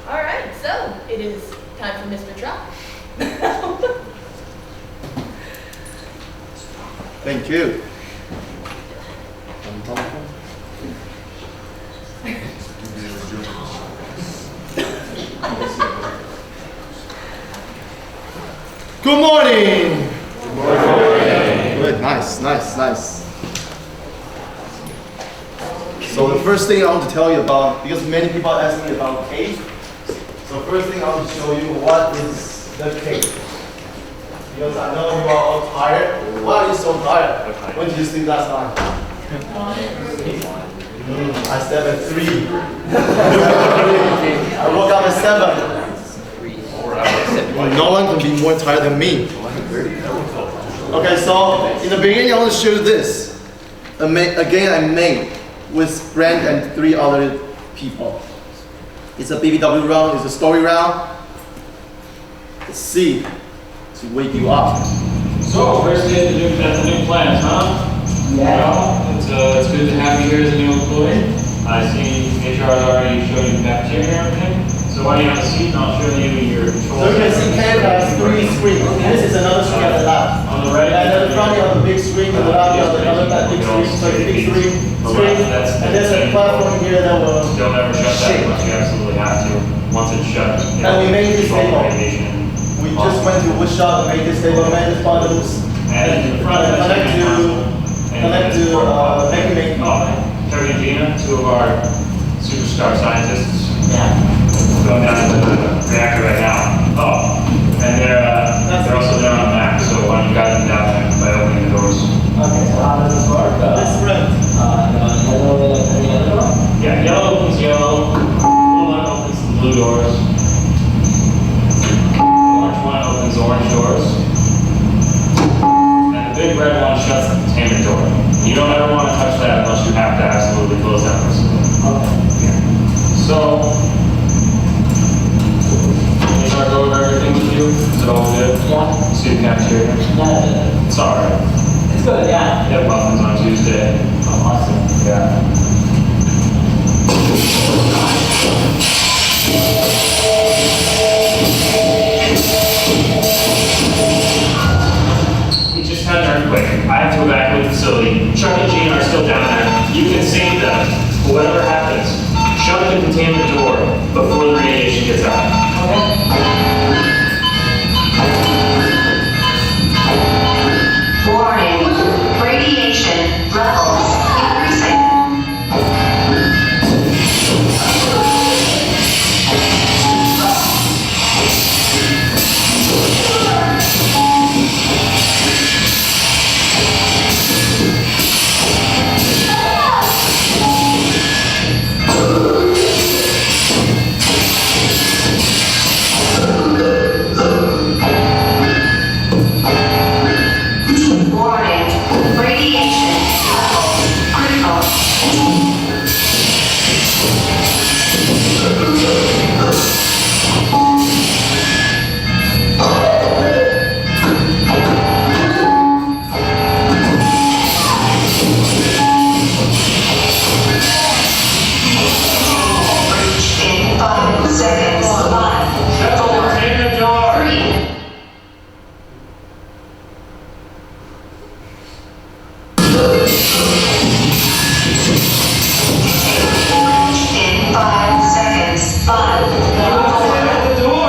All right, so it is time for Mr. Truck. Thank you. Good morning. Good morning. Good, nice. So the first thing I want to tell you about, because many people ask me about cake. So first thing I want to show you what is the cake. Because I know you are all tired. Why are you so tired? When did you sleep last night? I slept at 3. I woke up at 7. No one can be more tired than me. Okay, so in the beginning I want to show you this. Again, I made with Brent and 3 other people. It's a BBW round, it's a story round. It's C to wake you up. So, first day at the new plant, huh? Yeah. Well, it's good to have you here as a new employee. I see HR has already shown you the cafeteria and everything. So why don't you have a seat and I'll show you your controls. So you can see Ken has 3 screens. This is another screen at the left. On the right. And then in front you have a big screen, on the left you have another big screen. So it's a big screen. And there's a platform here that will Don't ever shut that unless you absolutely have to. Once it's shut, and we made this table. We just went to woodshop and made this table, made this buttons. And in the front connect to vacuum. Terry and Gina, 2 of our superstar scientists. Yeah. Going down to the reactor right now. Oh, and they're also there on the map, so why don't you guide them down there by opening the doors? Okay, so how does this work? This red. Yellow like any other door? Yeah, yellow opens yellow, blue one opens the blue doors, orange one opens orange doors, and the big red one shuts the containment door. You don't ever want to touch that unless you have to absolutely close that person. Okay. Yeah. So, HR go over everything with you? Is it all good? Yeah. See the cafeteria? Yeah. It's alright. It's good, yeah. They have muffins on Tuesday. Oh, awesome. Yeah. We just had an earthquake. I have to evacuate the facility. Chuck and Gene are still down there. You can save them. But whatever happens, shut the containment door before the radiation gets out. Warning, radiation levels increasing. Warning, radiation levels critical. Breach in 5 seconds. 5, Shut the 4, containment door! 3. In 5 seconds. 5, 4, 3, 2, 1.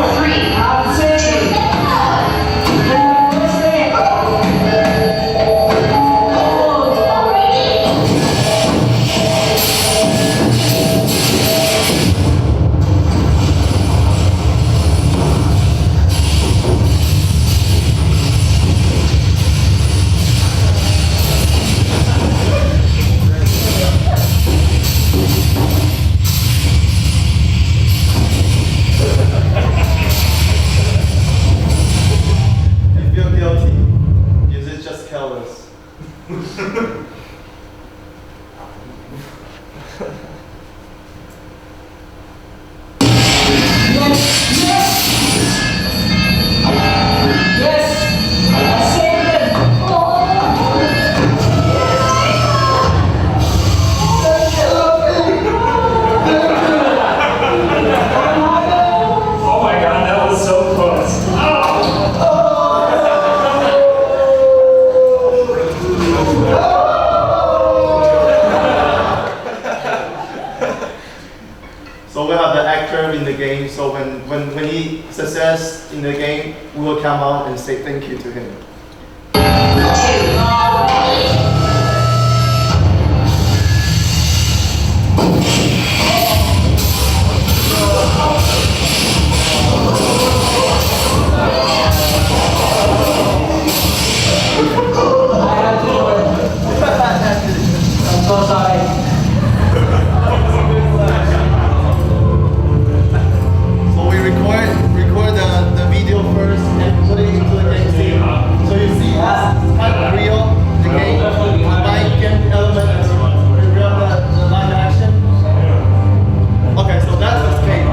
So we have the actor in the game. So when he success in the game, we will come out and say thank you to him. 2. I have to do it. I'm so sorry. So we record the video first and put it into the game scene. So you see it's kind of real, the game, live game element, real the live action. Okay, so that's the game.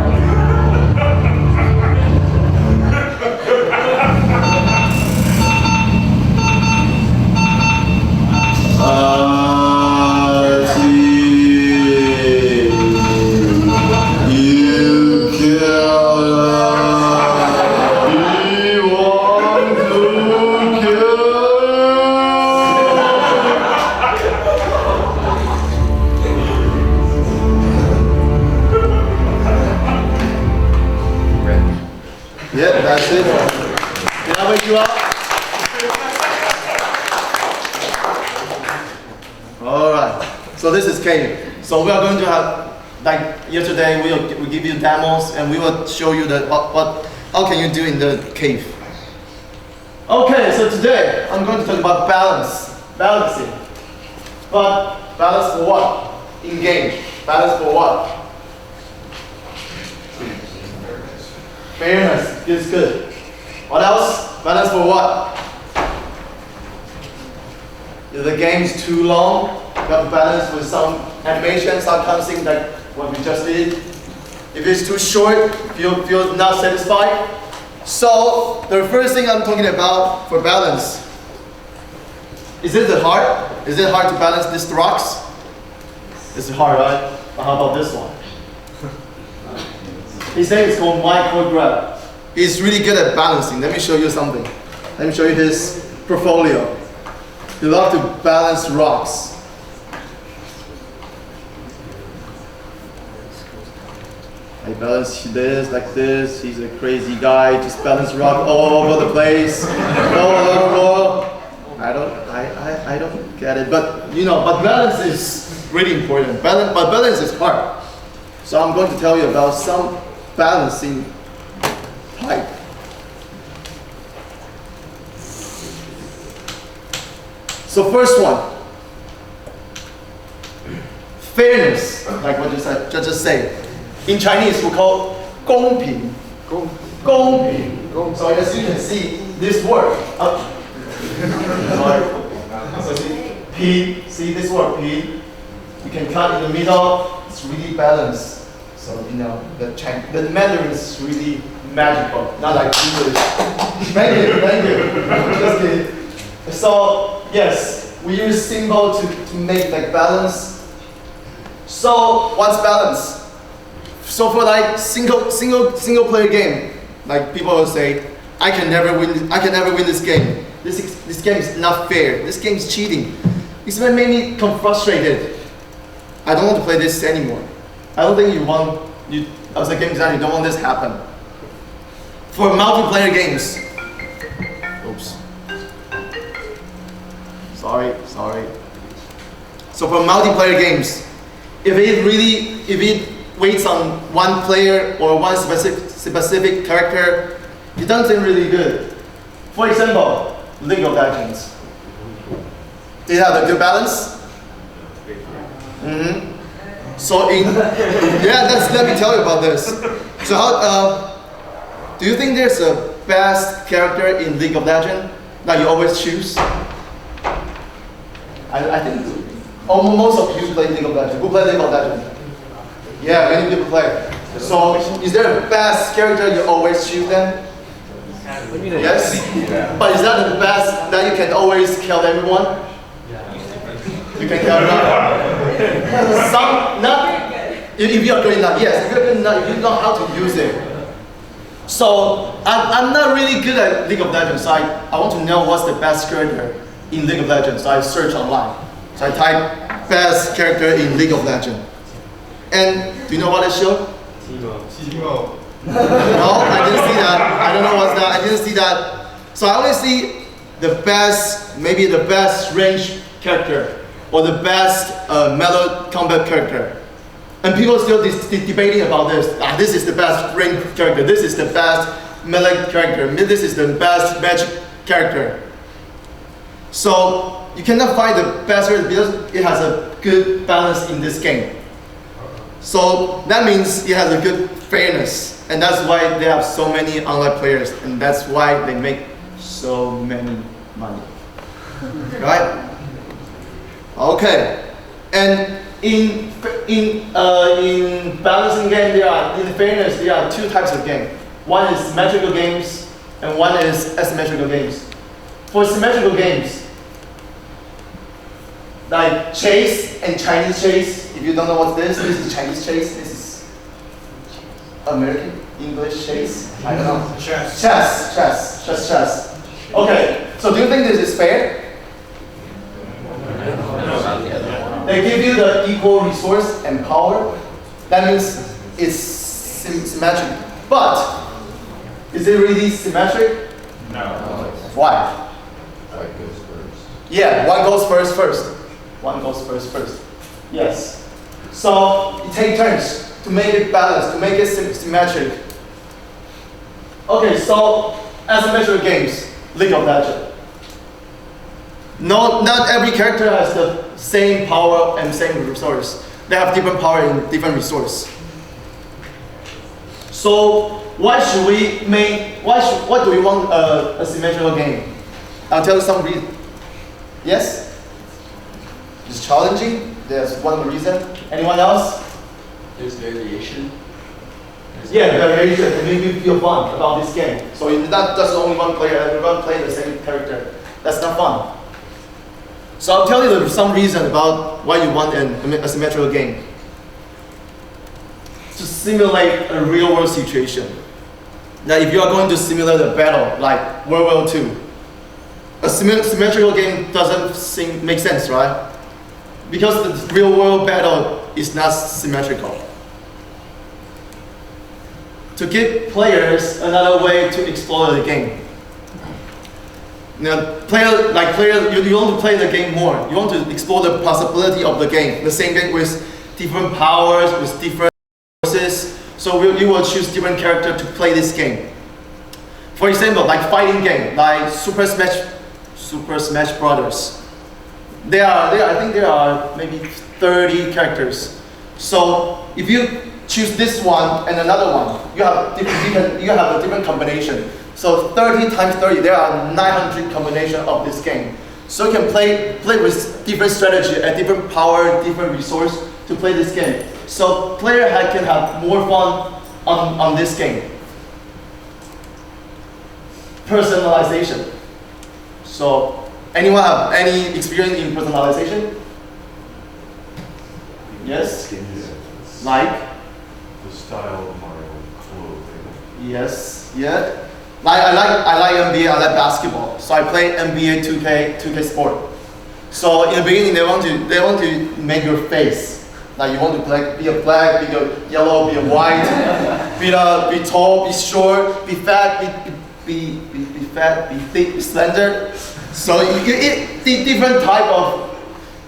Yeah, that's it. Did I wake you up? Alright, so this is cave. So we are going to have, like yesterday, we give you demos and we will show you how can you do in the cave. Okay, so today I'm going to talk about balancing. But balance for what? In game. Balance for what? Fairness is good. What else? Balance for what? If the game is too long, you have to balance with some animation, some kind of thing like what we just did. If it's too short, feel not satisfied. So the first thing I'm talking about for balance, is it hard? Is it hard to balance these rocks? It's hard, right? But how about this one? His name is called Michael Grab. He's really good at balancing. Let me show you something. Let me show you his portfolio. He loves to balance rocks. I balance this like this. He's a crazy guy. Just balance rock all over the place. I don't get it. But you know, but balance is really important. But balance is hard. So I'm going to tell you about some balancing type. So first one, fairness, like what you said, just say. In Chinese, we call 公平. 公平. So as you can see, this word. So see this word, 平. You can cut in the middle. It's really balanced. So you know the Mandarin is really magical, not like English. Thank you. Just kidding. So yes, we use symbol to make like balance. So what's balance? So for like single player game, like people will say, I can never win this game. This game is not fair. This game is cheating. It's what made me become frustrated. I don't want to play this anymore. I don't think as a game designer, you don't want this to happen. For multiplayer games, oops. Sorry. So for multiplayer games, if it waits on one player or one specific character, it doesn't really good. For example, League of Legends. They have a good balance. So let me tell you about this. So how do you think there's a best character in League of Legends that you always choose? I think most of you play League of Legends. Who play League of Legends? Yeah, many people play. So is there a best character you always choose then? Yes? But is that the best that you can always kill everyone? You can kill everyone? Some, not, if you're good enough, yes, if you're good enough, you know how to use it. So I'm not really good at League of Legends, so I want to know what's the best character in League of Legends. So I search online. So I type best character in League of Legends. And do you know what it showed? No, I didn't see that. I don't know what's that. I didn't see that. So I only see the best, maybe the best range character or the best melee combat character. And people are still debating about this. This is the best range character. This is the best melee character. This is the best magic character. So you cannot find the best character because it has a good balance in this game. So that means it has a good fairness, and that's why they have so many online players, and that's why they make so many money. Right? Okay. And in balancing game, in fairness, there are two types of game. One is symmetrical games, and one is asymmetrical games. For symmetrical games, like chess and Chinese chess. If you don't know what's this is Chinese chess. This is American English chess. I don't know. Chess. Okay. So do you think this is fair? They give you the equal resource and power. That means it's symmetric. But is it really symmetric? No. Why? Yeah, one goes first. One goes first. Yes. So you take turns to make it balanced, to make it symmetric. Okay, so asymmetrical games, League of Legends. No, not every character has the same power and same resource. They have different power and different resource. So why should we make? What do we want a symmetrical game? I'll tell you some reason. Yes. It's challenging. There's one reason. Anyone else? There's variation. Yeah, variation. It makes you feel fun about this game. So it's not just only one player. Everyone play the same character. That's not fun. So I'll tell you some reason about why you want a symmetrical game. To simulate a real world situation. Now, if you are going to simulate a battle like World War II, a symmetrical game doesn't make sense, right? Because the real world battle is not symmetrical. To give players another way to explore the game. Now, you want to play the game more. You want to explore the possibility of the game. The same game with different powers, with different forces. So you will choose different character to play this game. For example, like fighting game, like Super Smash Brothers. I think there are maybe 30 characters. So if you choose this one and another one, you have a different combination. So 30 times 30, there are 900 combinations of this game. So you can play with different strategy and different power, different resource to play this game. So player can have more fun on this game. Personalization. So anyone have any experience in personalization? Yes? Like? The style of my clothing. Yes, yeah. I like NBA, I like basketball. So I play NBA 2K sport. So in the beginning they want to make your face. Like you want to be a black, be a yellow, be a white, be tall, be short, be fat, be fat, be thick, be slender. So the different type of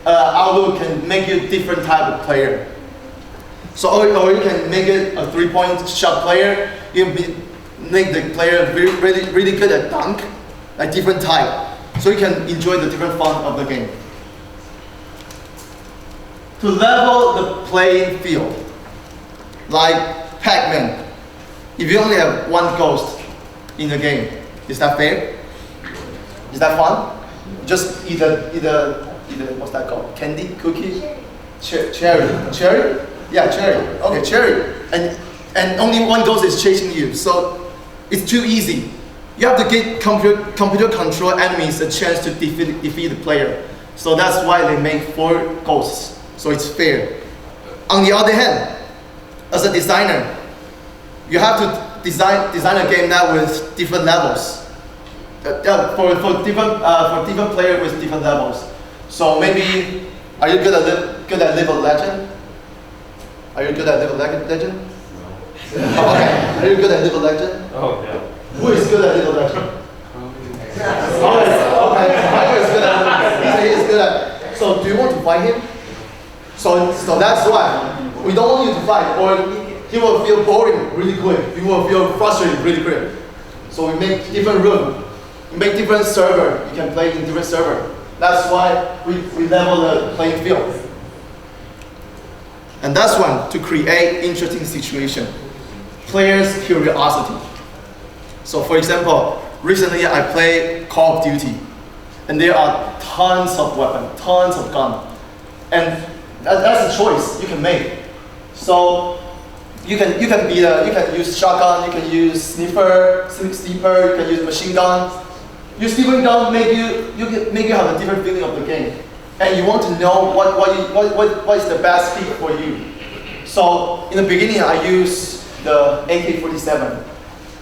outlook can make you different type of player. So or you can make it a 3-point shot player. You can make the player really good at dunk, like different type. So you can enjoy the different fun of the game. To level the playing field, like Pac-Man. If you only have one ghost in the game, is that fair? Is that fun? Just either what's that called? Candy, cookie, cherry. Yeah, cherry. Okay, cherry. And only one ghost is chasing you, so it's too easy. You have to give computer control enemies a chance to defeat the player. So that's why they make 4 ghosts. So it's fair. On the other hand, as a designer, you have to design a game now with different levels. For different players with different levels. So maybe, are you good at League of Legends? Are you good at League of Legends? Okay, are you good at League of Legends? Oh, yeah. Who is good at League of Legends? Okay, Michael is good at. He is good at. So do you want to fight him? So that's why we don't want you to fight, or he will feel boring really quick. He will feel frustrated really quick. So we make different room, we make different server. You can play in different server. That's why we level the playing field. And that's one to create interesting situation. Players' curiosity. So for example, recently I played Call of Duty, and there are tons of weapons, tons of guns, and that's a choice you can make. So you can use shotgun, you can use sniper, you can use machine gun. Use different gun make you have a different feeling of the game, and you want to know what is the best pick for you. So in the beginning I use the AK-47.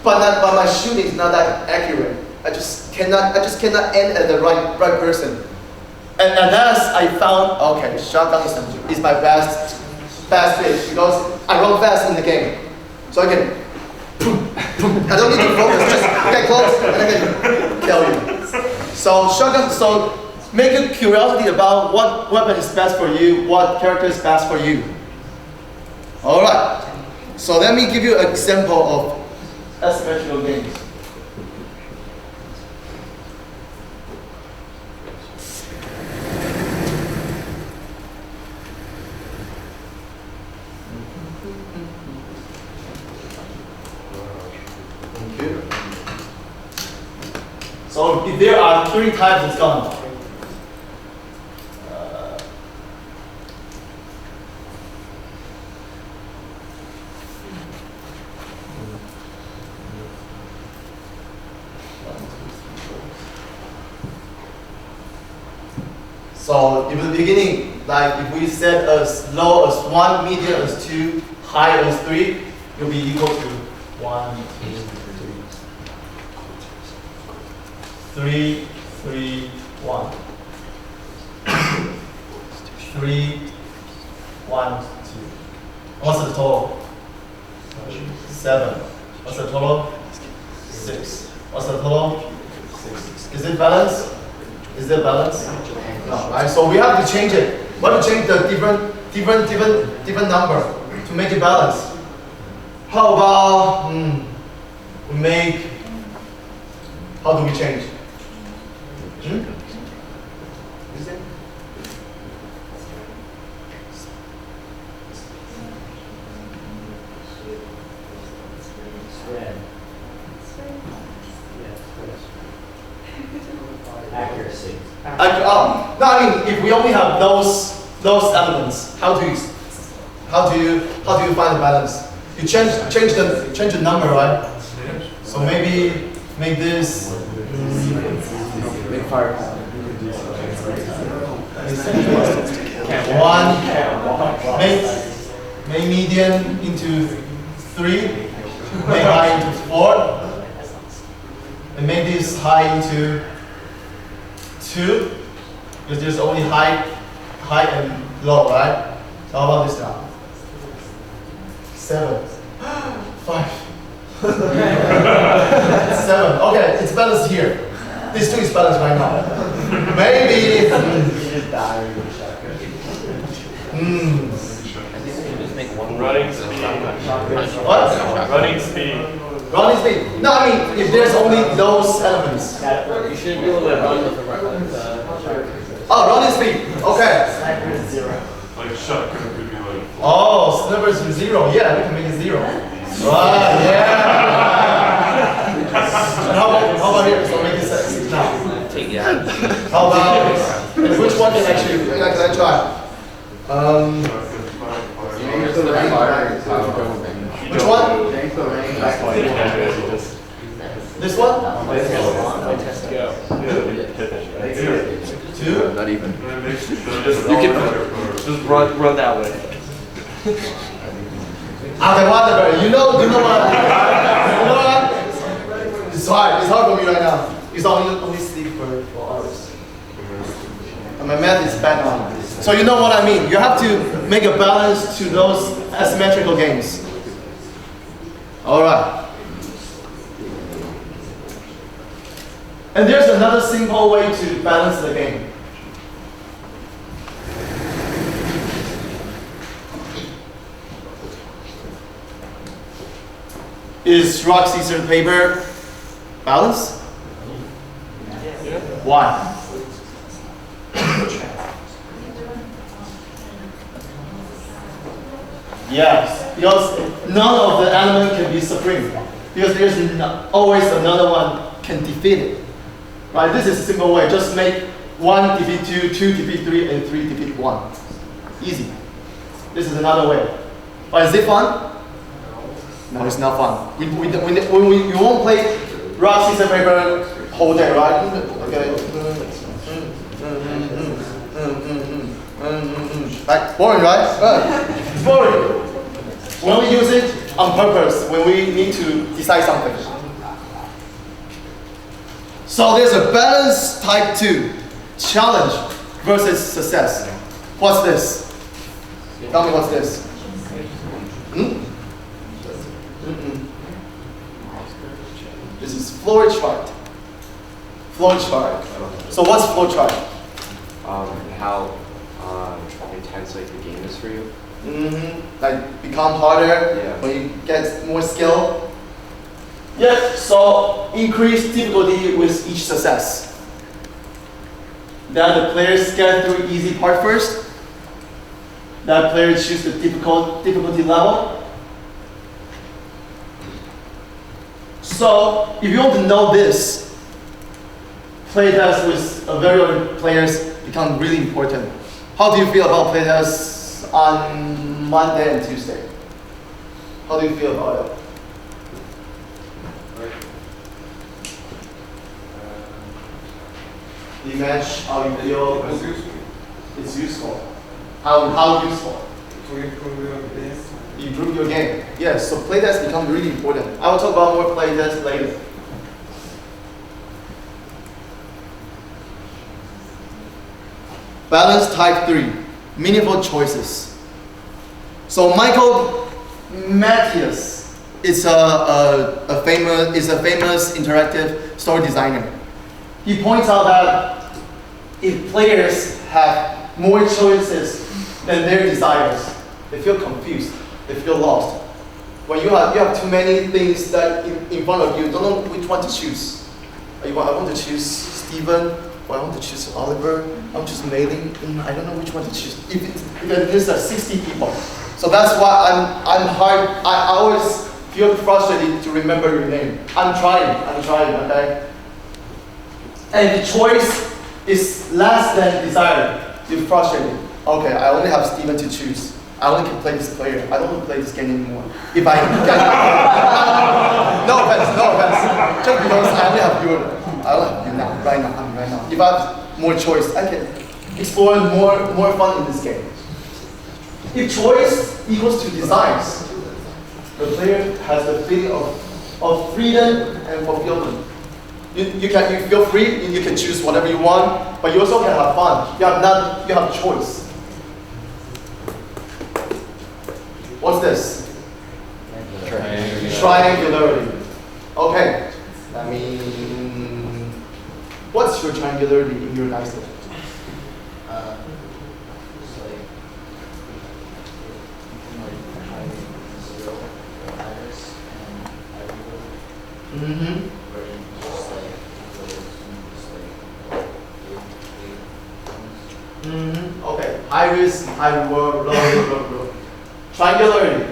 But my shooting is not that accurate. I just cannot aim at the right person. And as I found, okay, shotgun is my best pick because I run fast in the game, so I can. I don't need to focus. Just get close and I can kill you. So shotgun. So make a curiosity about what weapon is best for you, what character is best for you. All right. So let me give you an example of asymmetrical games. Okay. So if there are 3 types of gun. So in the beginning, like if we set as low as 1, medium as 2, high as 3, it will be equal to 1, 2, 3, 3, 1. 3, 1, 2. What's the total? 7. What's the total? 6. What's the total? 6. Is it balanced? Is there balance? No, right? So we have to change it. We have to change the different number to make it balance. How about we make? How do we change? Is it? Accuracy. No, I mean if we only have those elements, how do you find the balance? You change the number, right? So maybe make this Make fire. 1. Make medium into 3. Make high into 4. And make this high into 2, because there's only high and low, right? So how about this now? 7. 5. 7. Okay, it's balanced here. This 2 is balanced right now. Maybe. Running speed. What? Running speed. Running speed. No, I mean if there's only those elements. You should be able to run with Oh, running speed. Okay. Sniper is 0. Like shotgun could be like. Oh, sniper is 0. Yeah, we can make it 0. Right. Yeah. And how about here? So make it 6 now. Take that. How about which one can I try? Which one? This one? Two? Not even. Just run that way. You know what? It's hard for me right now. It's only sleep for 4 hours. And my math is bad now. So you know what I mean. You have to make a balance to those asymmetrical games. All right. And there's another simple way to balance the game. Is rock, scissors, paper balance? Why? Yes, because none of the elements can be supreme. Because there's always another one can defeat it. Right? This is a simple way. Just make 1 defeat 2, 2 defeat 3, and 3 defeat 1. Easy. This is another way. But is it fun? No, it's not fun. We won't play rock, scissors, paper whole day, right? Okay. Like, boring, right? It's boring. We only use it on purpose when we need to decide something. So there's a balance type 2, challenge versus success. What's this? Tell me what's this? This is flow chart. Flow chart. So what's flow chart? How intense like the game is for you. Like become harder when you get more skill. Yeah, so increase difficulty with each success. Then the players get through easy part first. That player choose the difficulty level. So if you want to know this, playtest with very early players become really important. How do you feel about playtests on Monday and Tuesday? How do you feel about it? The match, how you feel? It's useful. How useful? Improve your game. Yes, so playtests become really important. I will talk about more playtests later. Balance type 3, meaningful choices. So Michael Matthias is a famous interactive story designer. He points out that if players have more choices than their desires, they feel confused, they feel lost. When you have too many things that in front of you, you don't know which one to choose. I want to choose Stephen, or I want to choose Oliver, I want to choose Mei-Ling, I don't know which one to choose. If there's 60 people. So that's why I always feel frustrated to remember your name. I'm trying, okay? And the choice is less than desired. You're frustrated. Okay, I only have Steven to choose. I only can play this player. I don't want to play this game anymore. If I can. No offense. Just because I only have you. I only have you now, right now. If I have more choice, I can explore more fun in this game. If choice equals to desires, the player has the feeling of freedom and fulfillment. You feel free, you can choose whatever you want, but you also can have fun. You have choice. What's this? Triangularity. Okay. I mean, what's your triangularity in your dice set? Okay. High risk, high reward, low. Triangularity.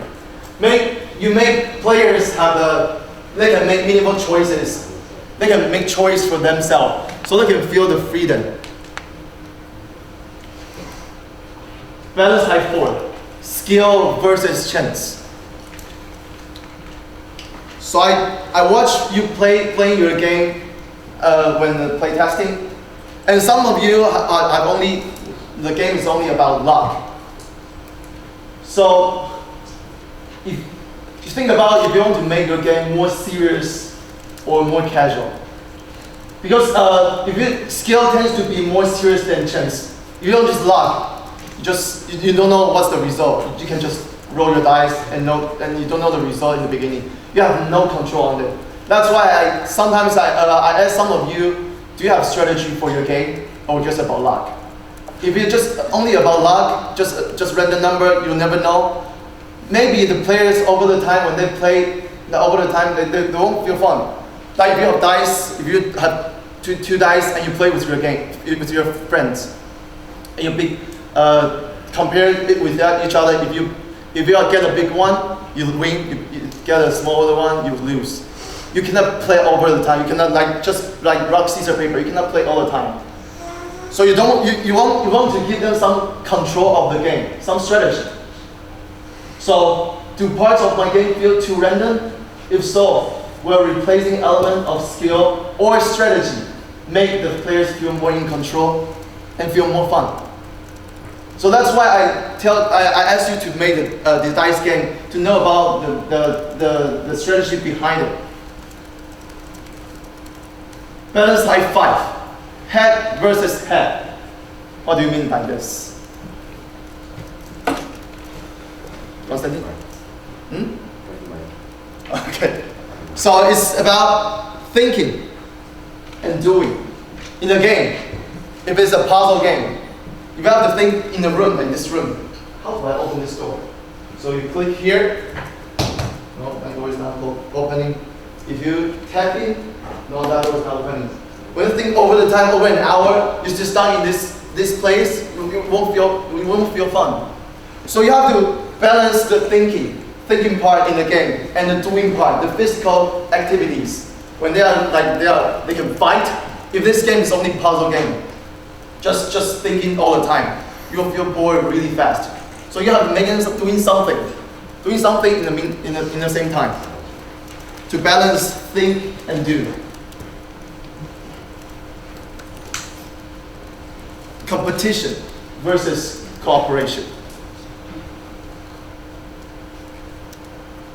You make players they can make meaningful choices. They can make choice for themselves, so they can feel the freedom. Balance type 4, skill versus chance. So I watch you playing your game when play testing, and some of you the game is only about luck. So if you think about if you want to make your game more serious or more casual, because skill tends to be more serious than chance. You don't just luck. You don't know what's the result. You can just roll your dice and you don't know the result in the beginning. You have no control on it. That's why sometimes I ask some of you, do you have strategy for your game or just about luck? If it's just only about luck, just random number, you'll never know. Maybe the players over the time when they play, over the time they won't feel fun. Like if you have dice, if you have two dice and you play with your game, with your friends, and you compare it with each other. If you get a big one, you win. You get a smaller one, you lose. You cannot play over the time. You cannot just like rock, scissors, paper. You cannot play all the time. So you want to give them some control of the game, some strategy. So do parts of my game feel too random? If so, will replacing element of skill or strategy make the players feel more in control and feel more fun? So that's why I asked you to make the dice game to know about the strategy behind it. Balance type 5. Head versus head. What do you mean by this? Constantine? Okay. So it's about thinking and doing. In a game, if it's a puzzle game, you have to think in the room, like this room. How do I open this door? So you click here. No, that door is not opening. If you tap in, no, that door is not opening. When you think over the time, over an hour, you're just stuck in this place, it won't feel fun. So you have to balance the thinking part in the game and the doing part, the physical activities. When they can fight. If this game is only puzzle game, just thinking all the time, you'll feel bored really fast. So you have to make it doing something in the same time to balance think and do. Competition versus cooperation.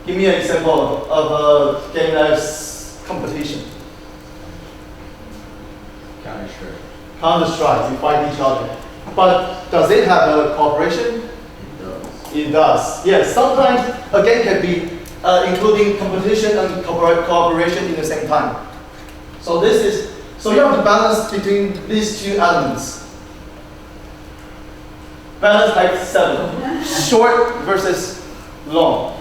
Give me an example of a game that's competition. Counter-Strike. Counter-Strike, you fight each other. But does it have a cooperation? It does. It does. Yes, sometimes a game can be including competition and cooperation in the same time. So you have to balance between these two elements. Balance type 7. Short versus long.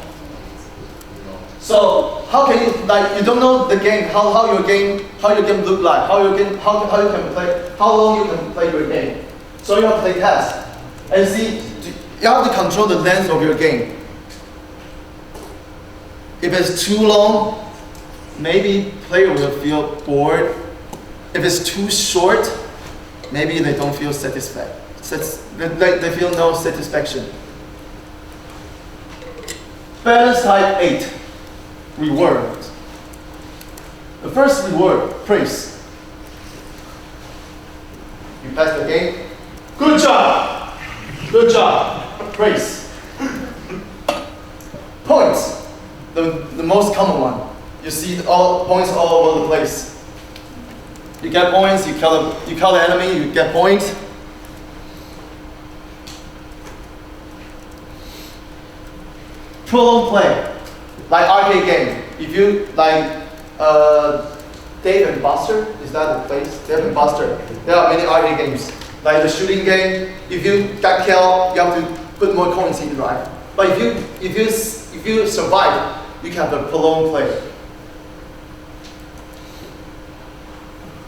So how can you you don't know the game, how your game look like, how you can play, how long you can play your game. So you have to play test and see. You have to control the length of your game. If it's too long, maybe player will feel bored. If it's too short, maybe they don't feel satisfied. They feel no satisfaction. Balance type 8. Reward. The first reward, praise. You pass the game. Good job. Good job. Praise. Points. The most common one. You see all points all over the place. You get points. You kill the enemy. You get points. Prolonged play. Like arcade game, if you Dave and Buster, is that the place? Dave and Buster. There are many arcade games. Like the shooting game, if you got killed, you have to put more coins in, right? But if you survive, you can have a prolonged play.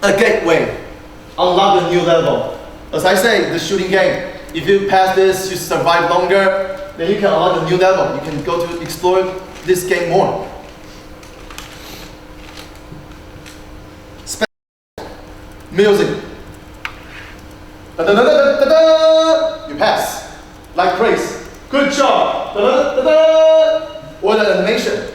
A gateway, unlock a new level. As I say, the shooting game, if you pass this, you survive longer, then you can unlock a new level. You can go to explore this game more. Music. Da-da-da-da-da-da. You pass. Like praise. Good job. Da-da-da-da-da. Or the animation.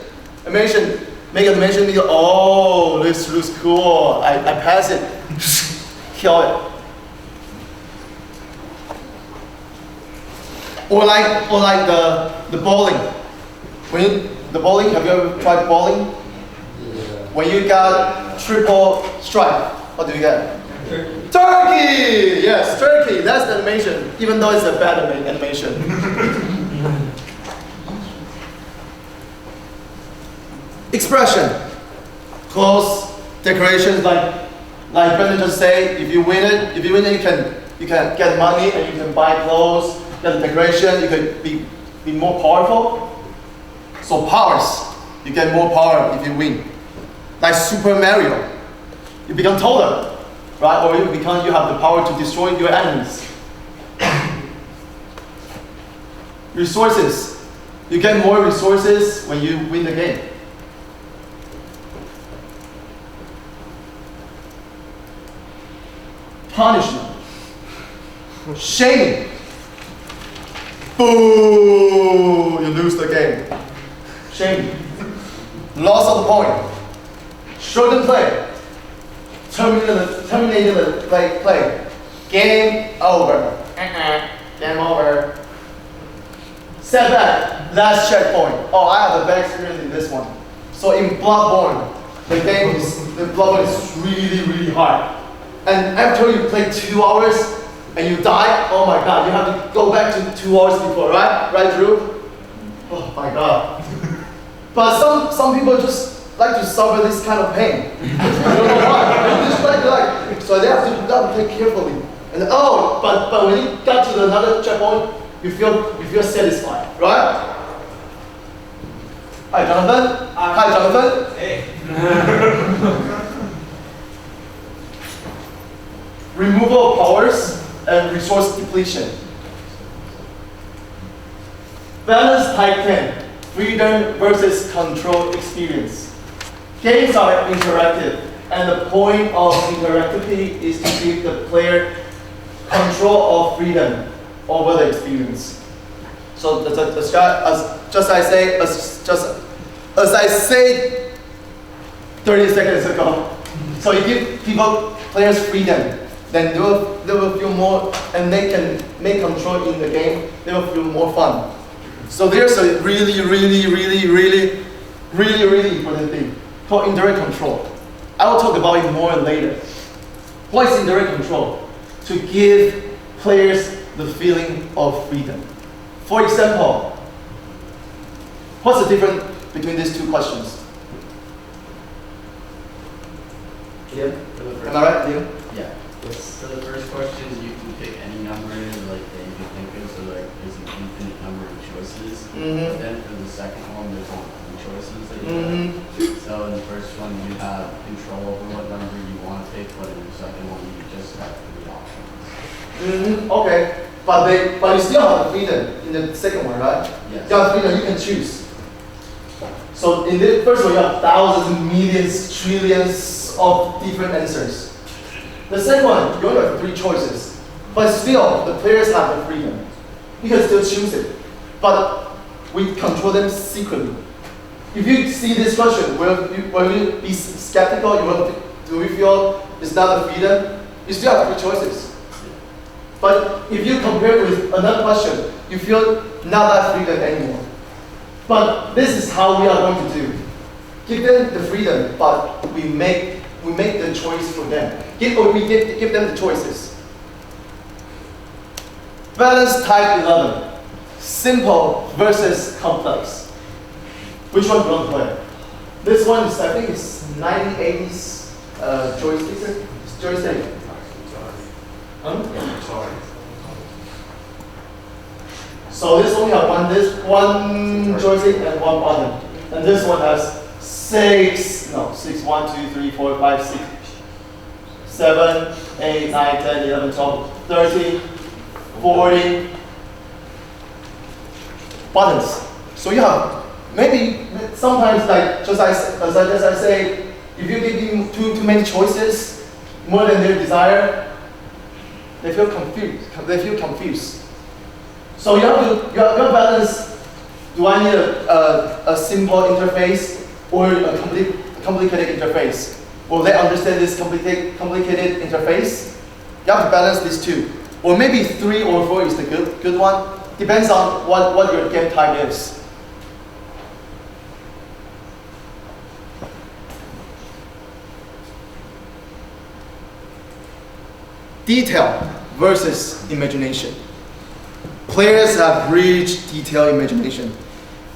Make animation video. Oh, this looks cool. I pass it. Kill it. Or like the bowling. The bowling, have you ever tried bowling? Yeah. When you got triple strike, what do you get? Turkey! Yes, turkey, that's the animation, even though it's a bad animation. Expression. Clothes, decorations, like Brendan just said, if you win it, you can get money and you can buy clothes, get decoration, you can be more powerful. So powers, you get more power if you win. Like Super Mario, you become taller, right? Or you have the power to destroy your enemies. Resources, you get more resources when you win the game. Punishment. Shaming. Boo! You lose the game. Shaming. Loss of the point. Shorten play. Terminated the play. Game over. Game over. Setback. Last checkpoint. Oh, I have a bad experience in this one. So in Bloodborne, the Bloodborne is really, really hard. And after you play 2 hours and you die, oh my god, you have to go back to 2 hours before, right? Right, Drew? Oh my god. But some people just like to suffer this kind of pain. I don't know why. They just like, so they have to play carefully. And but when you got to another checkpoint, you feel satisfied, right? Hi, Jonathan. Hi, Jonathan. Hey. Removal of powers and resource depletion. Balance type 10. Freedom versus control experience. Games are interactive, and the point of interactivity is to give the player control of freedom over the experience. So as I said 30 seconds ago, so you give players freedom, then they will feel more, and they can make control in the game. They will feel more fun. So there's a really important thing called indirect control. I will talk about it more later. What is indirect control? To give players the feeling of freedom. For example, what's the difference between these two questions? Liam? Am I right, Liam? Yeah. For the first question, you can pick any number that you can think of, so there's an infinite number of choices. But then for the second one, there's only 2 choices that you have. So in the first one, you have control over what number you want to pick, but in the second one, you just have 3 options. Okay, but you still have the freedom in the second one, right? Yes. You have freedom, you can choose. So in the first one, you have thousands, millions, trillions of different answers. The second one, you only have 3 choices, but still, the players have the freedom. You can still choose it, but we control them secretly. If you see this question, will you be skeptical? Do we feel it's not a freedom? You still have 3 choices. But if you compare with another question, you feel not that freedom anymore. But this is how we are going to do. Give them the freedom, but we make the choice for them. Give them the choices. Balance type 11. Simple versus complex. Which one do you want to play? This one is, I think it's 1980s joystick. Sorry. So this only has one joystick and 1 button. And this one has 1, 2, 3, 4, 5, 6, 7, 8, 9, 10, 11, 12, 13, 40 buttons. So you have maybe sometimes, like as I say, if you give them too many choices, more than their desire, they feel confused. So you have balance. Do I need a simple interface or a complicated interface? Will they understand this complicated interface? You have to balance these 2. Or maybe 3 or 4 is the good one. Depends on what your game type is. Detail versus imagination. Players have rich, detailed imagination.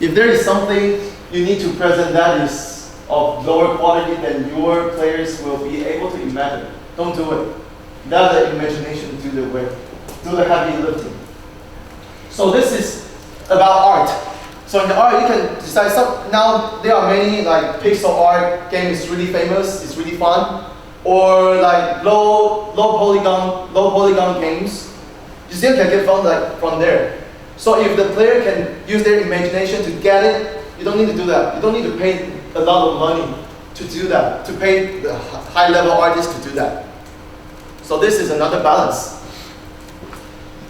If there is something you need to present that is of lower quality than your players will be able to imagine. Don't do it. Let the imagination do the work, do the heavy lifting. So this is about art. So in the art, you can decide some. Now there are many like pixel art games really famous. It's really fun, or like low polygon games. You still can get fun like from there. So if the player can use their imagination to get it, you don't need to do that. You don't need to pay a lot of money to do that. To pay the high-level artists to do that. So this is another balance.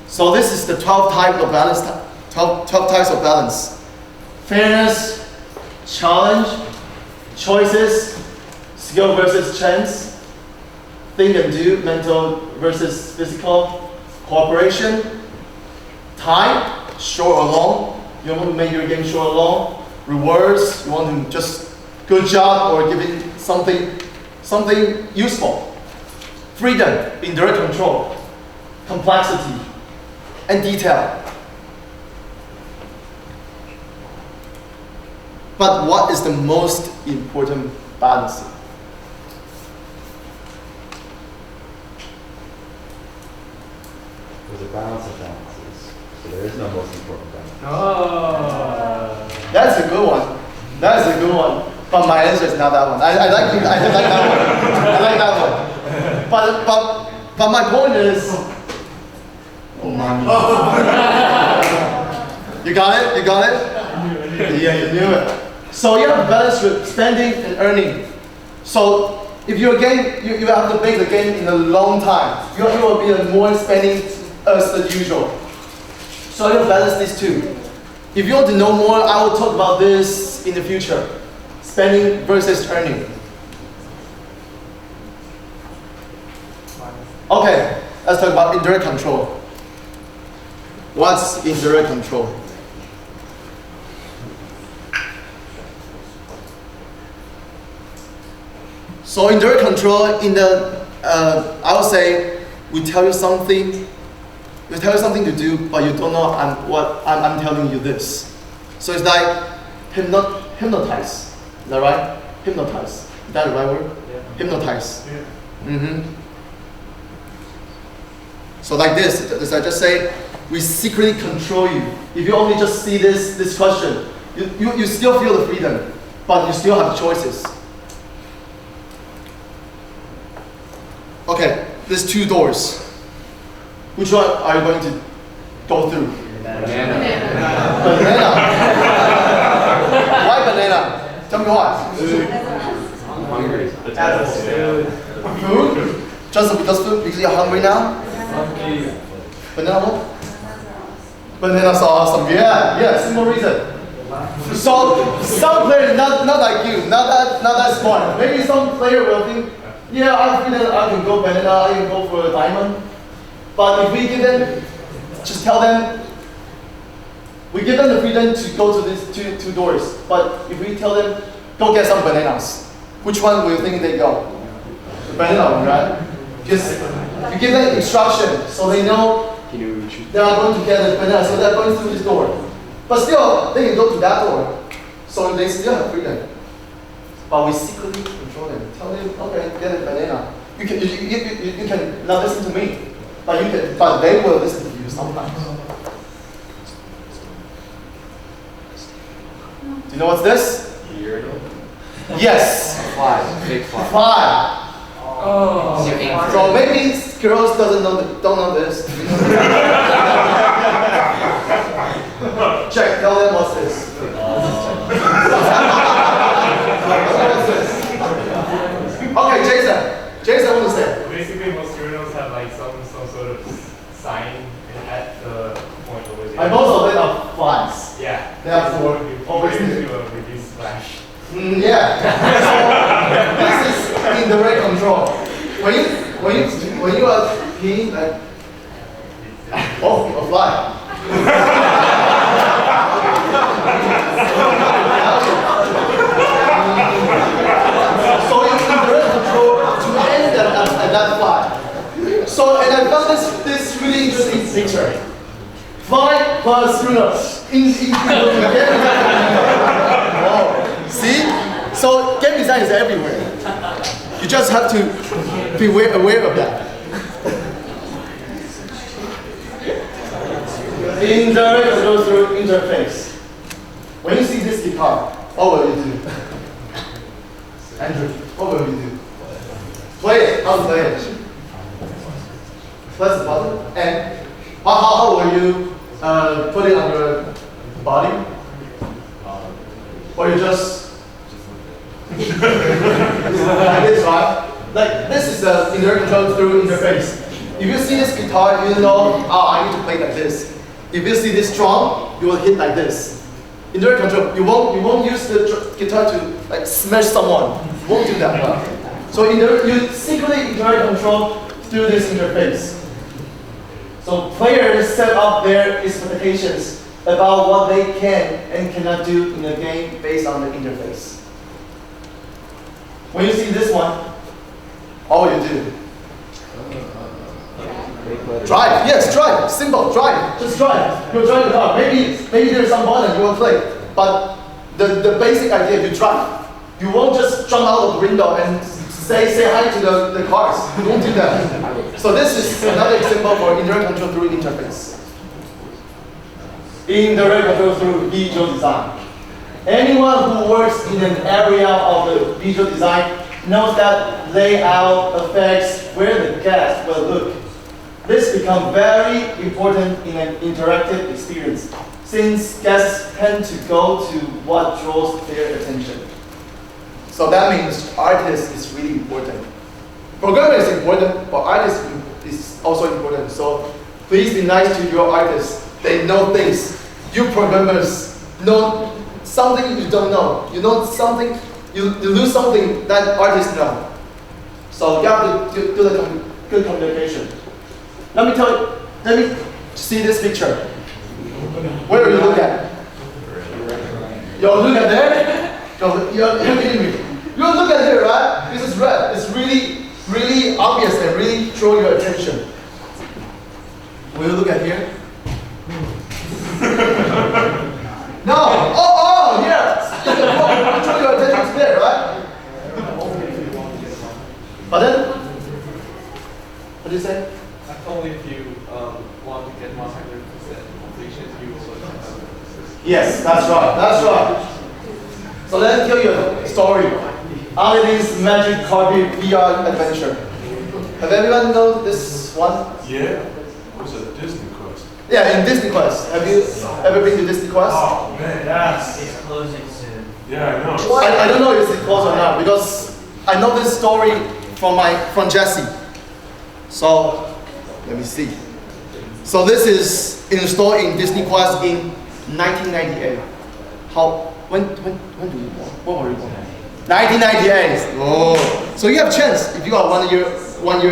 So this is the 12 types of balance. 12 types of balance. Fairness, challenge, choices, skill versus chance, think and do, mental versus physical, cooperation, time, short or long. You want to make your game short or long. Rewards, you want to just good job or give it something useful. Freedom, indirect control, complexity, and detail. But what is the most important balance? There's a balance of balances, so there is no most important balance. That's a good one. That's a good one. But my answer is not that one. I like that one. I like that one. But my point is. You got it? You got it? Yeah, you knew it. So you have to balance with spending and earning. So if your game, you have to make the game in a long time. You will be more spending as the usual. So you balance these two. If you want to know more, I will talk about this in the future. Spending versus earning. Okay, let's talk about indirect control. What's indirect control? So indirect control in the, I would say, we tell you something to do, but you don't know I'm telling you this. So it's like hypnotize. Is that right? Hypnotize. Is that the right word? Yeah. Hypnotize. Yeah. So like this, as I just say, we secretly control you. If you only just see this question, you still feel the freedom, but you still have choices. Okay, there's two doors. Which one are you going to go through? Banana. Banana. Why banana? Tell me why. I'm hungry. Food? Just because food? Because you're hungry now? Banana what? Banana sauce. Yeah, simple reason. So some players not like you, not that smart. Maybe some player will think, yeah, I can go banana, I can go for a diamond. But if we give them, just tell them, we give them the freedom to go to these two doors. But if we tell them, go get some bananas, which one will you think they go? The banana one, right? Just you give them instruction so they know they are going to get the banana, so they're going through this door. But still, they can go to that door, so they still have freedom. But we secretly control them. Tell them, okay, get a banana. You can not listen to me, but they will listen to you sometimes. Do you know what's this? Yes. Fly. Big fly. Fly. Oh. So maybe girls don't know this. Check. Tell them what's this. Okay, Jason, what is that? Basically, most journals have like some sort of sign at the point of which. And most of them are flies. Yeah. Therefore, always to reduce splash. Yeah. So this is indirect control. When you are peeing, like, oh, a fly. So you indirect control to end at that fly. So, and I found this really interesting picture. Fly plus ruler. Wow. See? So So game design is everywhere. You just have to be aware of that. Indirect control through interface. When you see this guitar, what will you do? Andrew, what will you do? Play it. How to play it? Press the button. And how will you put it on your body? Or you just like this, right? Like this is the indirect control through interface. If you see this guitar, you know, oh, I need to play like this. If you see this drum, you will hit like this. Indirect control, you won't use the guitar to like smash someone. You won't do that. So you secretly indirect control through this interface. So players set up their expectations about what they can and cannot do in a game based on the interface. When you see this one, all you do. Drive, yes, drive, simple, drive, just drive. You'll drive the car. Maybe there's some button you will play, but the basic idea, you drive. You won't just jump out of the window and say hi to the cars. You won't do that. So this is another example for indirect control through interface. Indirect control through visual design. Anyone who works in an area of the visual design knows that layout affects where the guest will look. This becomes very important in an interactive experience, since guests tend to go to what draws their attention. So that means artist is really important. Programmer is important, but artist is also important. So please be nice to your artists. They know things. You programmers know something you don't know. You know something, you lose something that artists know. So you have to do the good communication. Let me see this picture. Where do you look at? You look at there? You're kidding me. You look at here, right? This is red. It's really, really obvious and really draw your attention. Will you look at here? No. Oh, yes. Draw your attention to there, right? But then, what do you say? Only if you want to get 100% completion, you will. Yes, that's right. That's right. So let me tell you a story. Aladdin's Magic Carpet VR adventure. Have everyone known this one? Yeah. What's a Disney Quest? Yeah, in Disney Quest. Have you ever been to Disney Quest? Oh man. Yes, it's closing soon. Yeah, I know. I don't know if it's close or not because I know this story from Jesse. So let me see. So this is installed in Disney Quest in 1998. When do you born? When were you born? 1998. Oh, so you have a chance. If you are 1 year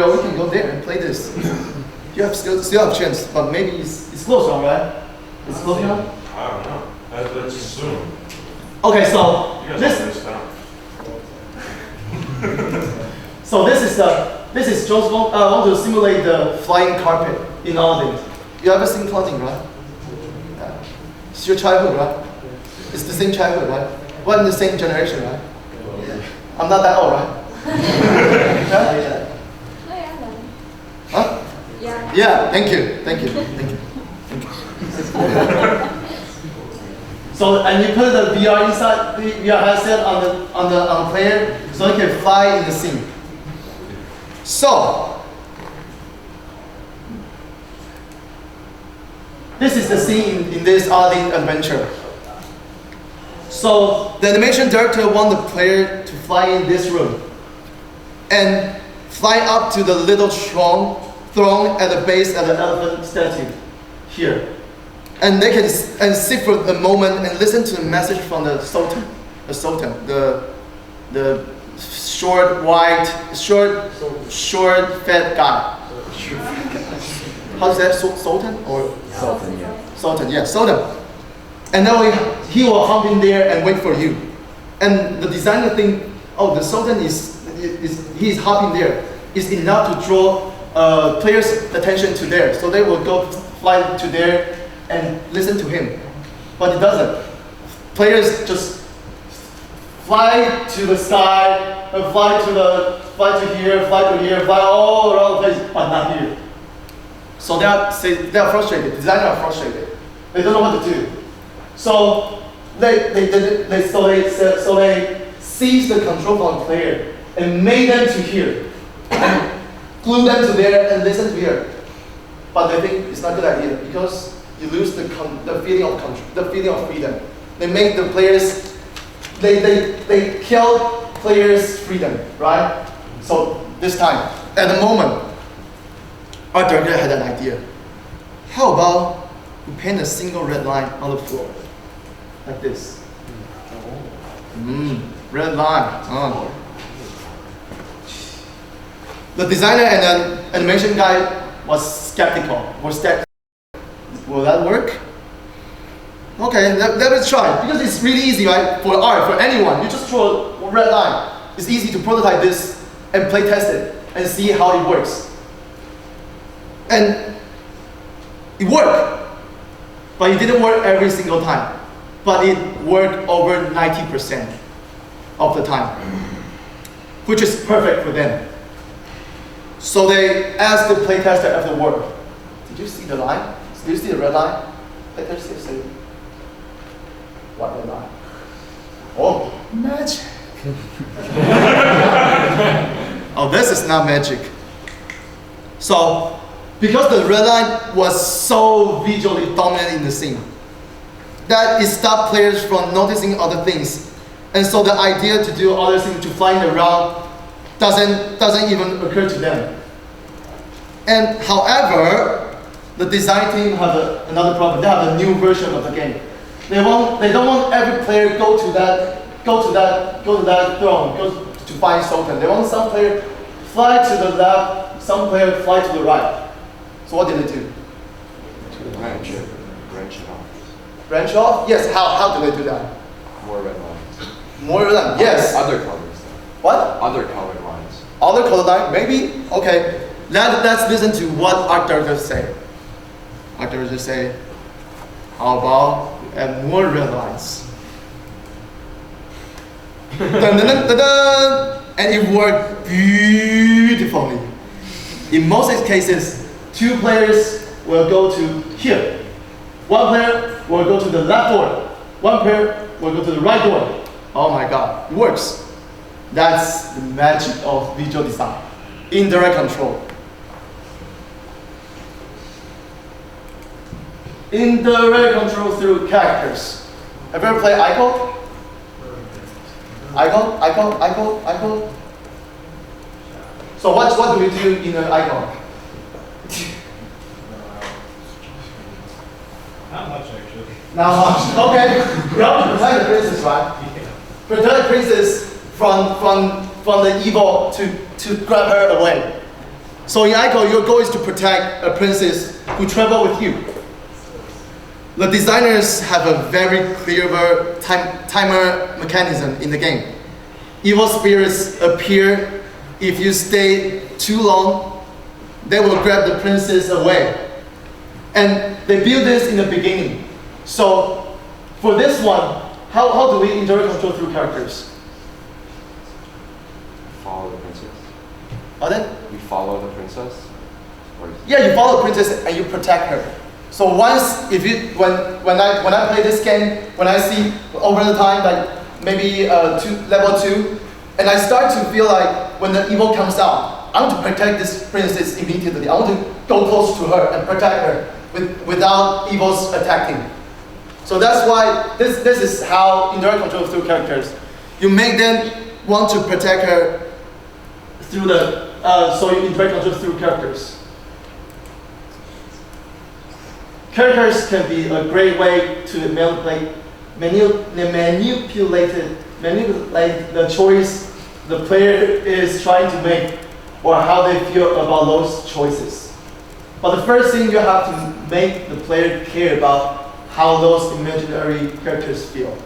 old, you can go there and play this. You have still have a chance, but maybe it's close now, right? It's close now. I don't know. Let's assume. Okay, so You guys this. understand. So this is just want to simulate the flying carpet in Aladdin. You ever seen clothing, right? Yeah. It's your childhood, right? It's the same childhood, right? We're in the same generation, right? I'm not that old, right? Yeah? Huh? Yeah. Yeah, thank you. So, and you put the VR inside the VR headset on the player, so you can fly in the scene. So, this is the scene in this Aladdin adventure. So, the animation director wants the player to fly in this room and fly up to the little throne at the base of the elephant statue here. And they can sit for a moment and listen to the message from the sultan, the short, fat guy. How's that? Sultan or Sultan, yeah. Sultan, yeah, Sultan. And then he will hop in there and wait for you. And the designer think, oh, the Sultan he's hopping there is enough to draw players' attention to there. So they will go fly to there and listen to him. But it doesn't. Players just fly to the sky, fly to here, fly all around the place, but not here. So they are frustrated. Designers are frustrated. They don't know what to do. So they seized the control from the player and made them to here, and glue them to there and listen to here. But they think it's not a good idea because you lose the feeling of control, the feeling of freedom. They make the players, they kill players' freedom, right? So this time, at the moment, our director had an idea. How about we paint a single red line on the floor, like this? Red line. The designer and the animation guy was skeptical. Will that work? Okay, let us try. Because it's really easy, right? For art, for anyone, you just draw a red line. It's easy to prototype this and play test it and see how it works. And it worked, but it didn't work every single time. But it worked over 90% of the time, which is perfect for them. So they asked the playtester afterward, did you see the line? Did you see the red line? Playtester said, what red line? Oh, magic. Oh, this is not magic. So, because the red line was so visually dominant in the scene, that it stopped players from noticing other things. And so the idea to do other things, to flying around, doesn't even occur to them. And however, the design team have another problem. They have a new version of the game. They don't want every player go to that throne, go to find Sultan. They want some player fly to the left, some player fly to the right. So what did they do? Branch it off. Branch off? Yes. How do they do that? More red lines. More than yes. Other colors though. What? Other colored lines. Other color line? Maybe? Okay. Let's listen to what art directors say. Art directors say, how about add more red lines? Dun, dun, dun, dun, dun. And it worked beautifully. In most cases, two players will go to here. One player will go to the left door. One player will go to the right door. Oh my God, it works. That's the magic of visual design. Indirect control. Indirect control through characters. Have you ever played Ico? Ico? So what do we do in an Ico? Not much actually. Not much. Okay. You have to protect the princess, right? Protect the princess from the evil to grab her away. So in Ico, your goal is to protect a princess who travel with you. The designers have a very clever timer mechanism in the game. Evil spirits appear if you stay too long. They will grab the princess away. And they build this in the beginning. So for this one, how do we indirect control through characters? Follow the princess. Pardon? We follow the princess. Yeah, you follow the princess and you protect her. So once, when I play this game, when I see over the time, like maybe level 2, and I start to feel like when the evil comes out, I want to protect this princess immediately. I want to go close to her and protect her without evils attacking. So that's why this is how indirect control through characters. You make them want to protect her through so you indirect control through characters. Characters can be a great way to manipulate the choice the player is trying to make or how they feel about those choices. But the first thing you have to make the player care about how those imaginary characters feel.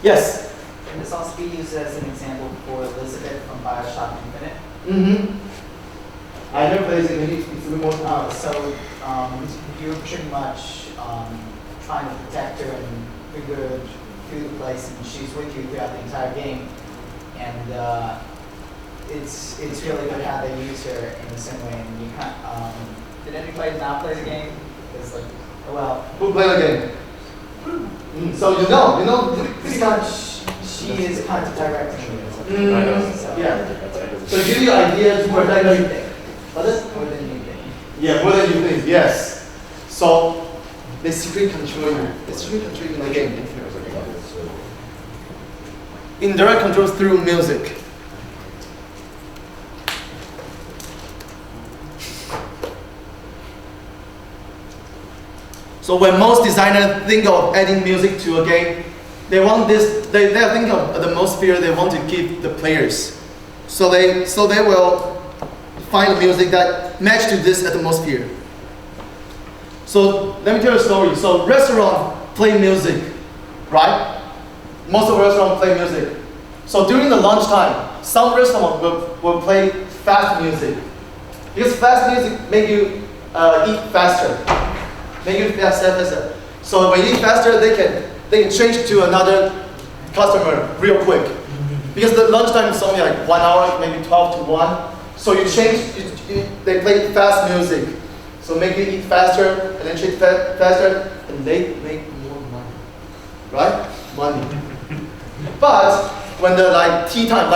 Yes? Can this also be used as an example for Elizabeth from BioShock Infinite? Mm-hmm. I never played it. It's a bit more. So you're pretty much trying to protect her and figure through the place, and she's with you throughout the entire game. And it's really good how they use her in the same way. And you can't, did anybody not play the game? It's like, oh well. Who played the game? So you know this kind. She is kind of directing you. So, Yeah. So give you ideas to protect you. What is? More than you think. Yeah, more than you think. Yes. So they secret control you. They secret control you in the game. Indirect control through music. So when most designers think of adding music to a game, they want this. They think of the atmosphere they want to give the players. So they will find music that match to this atmosphere. So let me tell you a story. So restaurants play music, right? Most of restaurants play music. So during the lunchtime, some restaurants will play fast music. Because fast music make you eat faster. Make you faster. So when you eat faster, they can change to another customer real quick. Because the lunchtime is only like 1 hour, maybe 12 to 1. So you change, they play fast music. So make you eat faster, and then change faster, and they make more money. Right? Money. But when the tea time,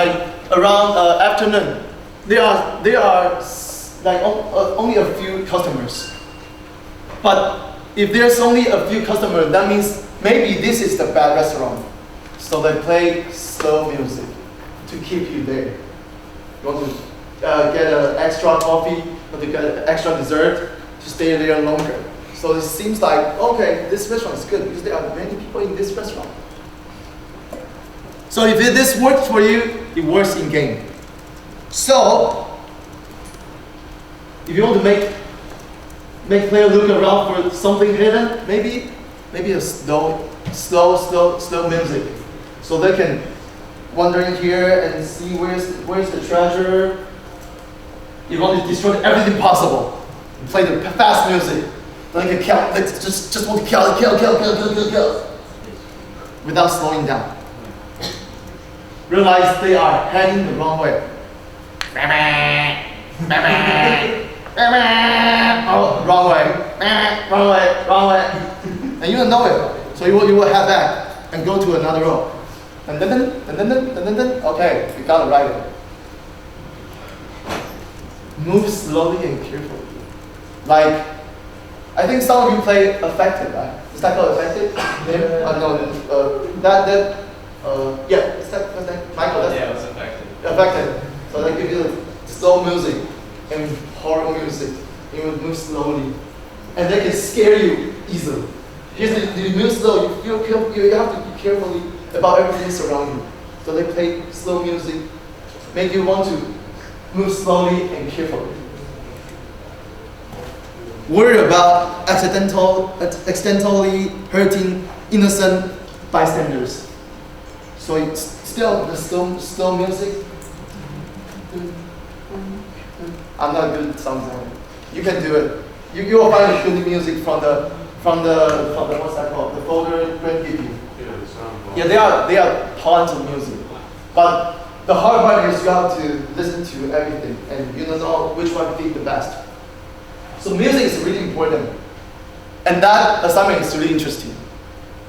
around afternoon, there are only a few customers. But if there's only a few customers, that means maybe this is the bad restaurant. So they play slow music to keep you there. You want to get an extra coffee or to get an extra dessert to stay there longer. So it seems like, okay, this restaurant is good because there are many people in this restaurant. So if this works for you, it works in game. So if you want to make player look around for something hidden, maybe a slow music, so they can wander in here and see where's the treasure. You want to destroy everything possible. Play the fast music. Then you can kill. Just want to kill, without slowing down. Realize they are heading the wrong way. Oh, wrong way. And you don't know it. So you will head back and go to another row. And then, okay, you got it right. Move slowly and carefully. I think some of you play Affected, right? Is that called Affected? Yeah, is that Michael? Yeah, it was Affected. Affected. So they give you slow music and horror music. You will move slowly, and they can scare you easily. Because you move slow, you have to be carefully about everything surrounding you. So they play slow music, make you want to move slowly and carefully. Worry about accidentally hurting innocent bystanders. So it's still the slow music. I'm not good at sound design. You can do it. You will find the good music from the what's that called? The folder Brent gave you. Yeah, the sound. Yeah, they are tons of music. But the hard part is you have to listen to everything and you don't know which one fit the best. So music is really important. And that assignment is really interesting.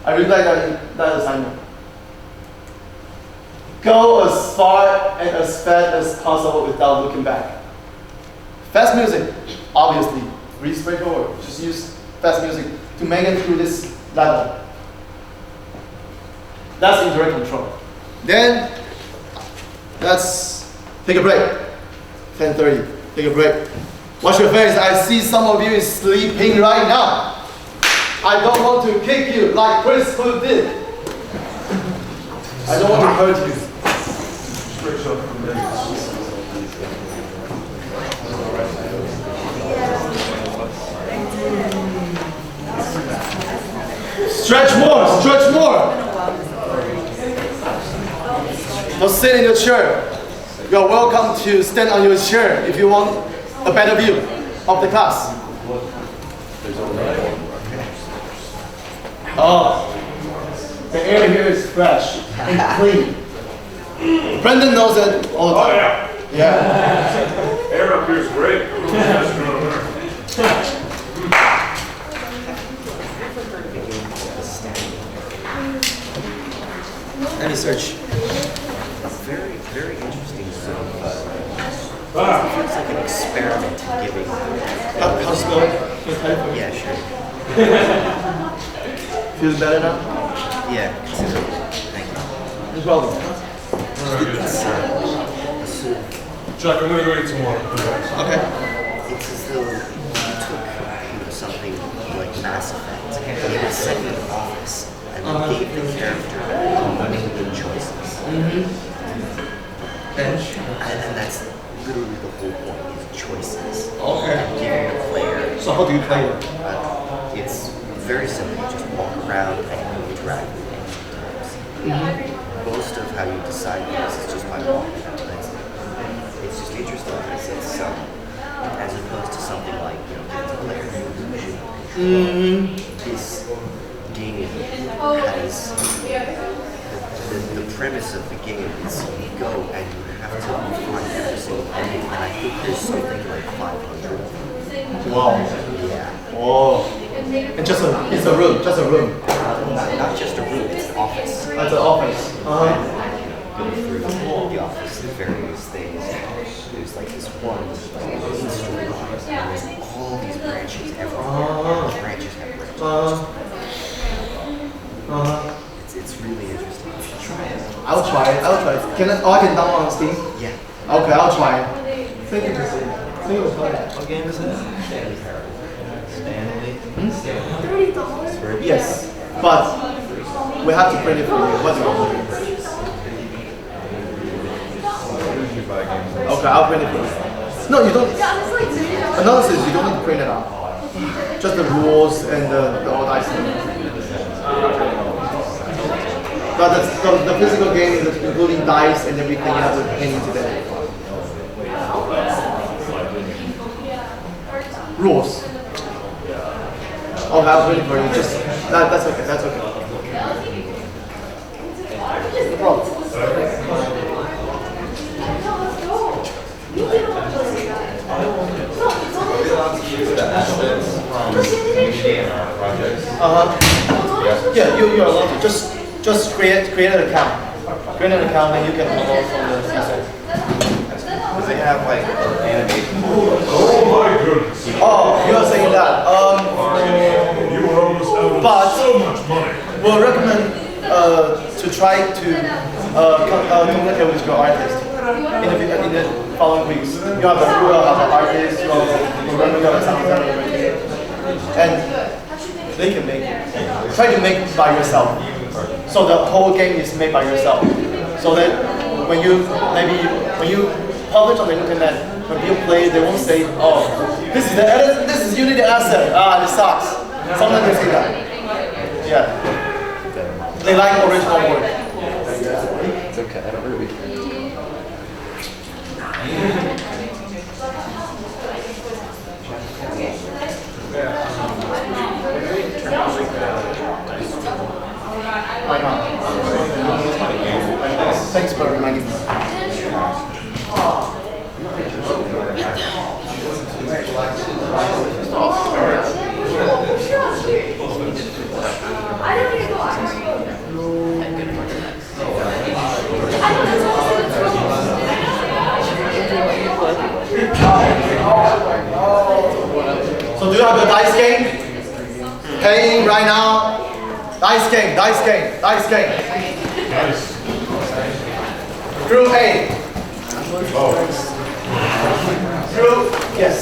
I really like that assignment. Go as far and as fast as possible without looking back. Fast music, obviously, really straightforward. Just use fast music to make it through this level. That's indirect control. Then, let's take a break. 10:30, take a break. Wash your face. I see some of you is sleeping right now. I don't want to kick you like Chris Fu did. I don't want to hurt you. Stretch out from there. Stretch more, stretch more. Don't sit in your chair. You are welcome to stand on your chair if you want a better view of the class. The air here is fresh and clean. Brendan knows it all the Oh, time. yeah. Yeah. Air up here is great. Let me search. Very, very interesting. So, Ah. it's like an experiment giving. How to spell it? Can you type it for me? Yeah, sure. Feels better now? Yeah, considerably. Thank you. No problem. Chuck, I'm gonna go get some more. Okay. It's as though you took something like Mass Effect and it was set in an office and then gave the character unlimited choices. And that's literally the whole point is choices. Okay. And giving the player. So how do you play it? It's very simple. You just walk around and you interact with it. Most of how you decide this is just by walking. It's just interesting because it's as opposed to something like giving the player the illusion of control. This game has the premise of the game is you go and you have to find every single ending, and I think there's something like 500 of them. Wow. Yeah. Oh. And it's a room, just a room. Not just a room, it's an office. That's an office. Go through the office and various things. There's like this one storyline, and there's all these branches everywhere. The branches have branches. It's really interesting. You should try it. I'll try it. Can I download on Steam? Yeah. Okay, I'll try it. Thank you. What game is this? Yes, but we have to print it for you. What's wrong? Okay, I'll print it for you. No, you don't. Analysis, you don't need to print it out. Just the rules and the old dice. But the physical game, including dice and everything, you have to paint it today. Rules. Okay, I'll print it for you. Just that's okay. That's okay. No problem. Yeah, you are allowed to just create an account. Create an account and you can download from the CSS. Does it have like animation? Oh my goodness. Oh, you are saying that. You were almost out of But so much money. we'll recommend to try to communicate with your artist in the following weeks. You will have an artist, you will have a sound designer, and they can make it. Try to make it by yourself. So the whole game is made by yourself. So that when you publish on the internet, when people play, they won't say, "Oh, this is the edit. This is you need the asset. Ah, this sucks." Sometimes they say that. Yeah. They like original work. It's okay, I don't really. Why not? Thanks for reminding me. So do you have a dice game? Paying right now? Dice game. Nice. Group A. Oh. Group, yes.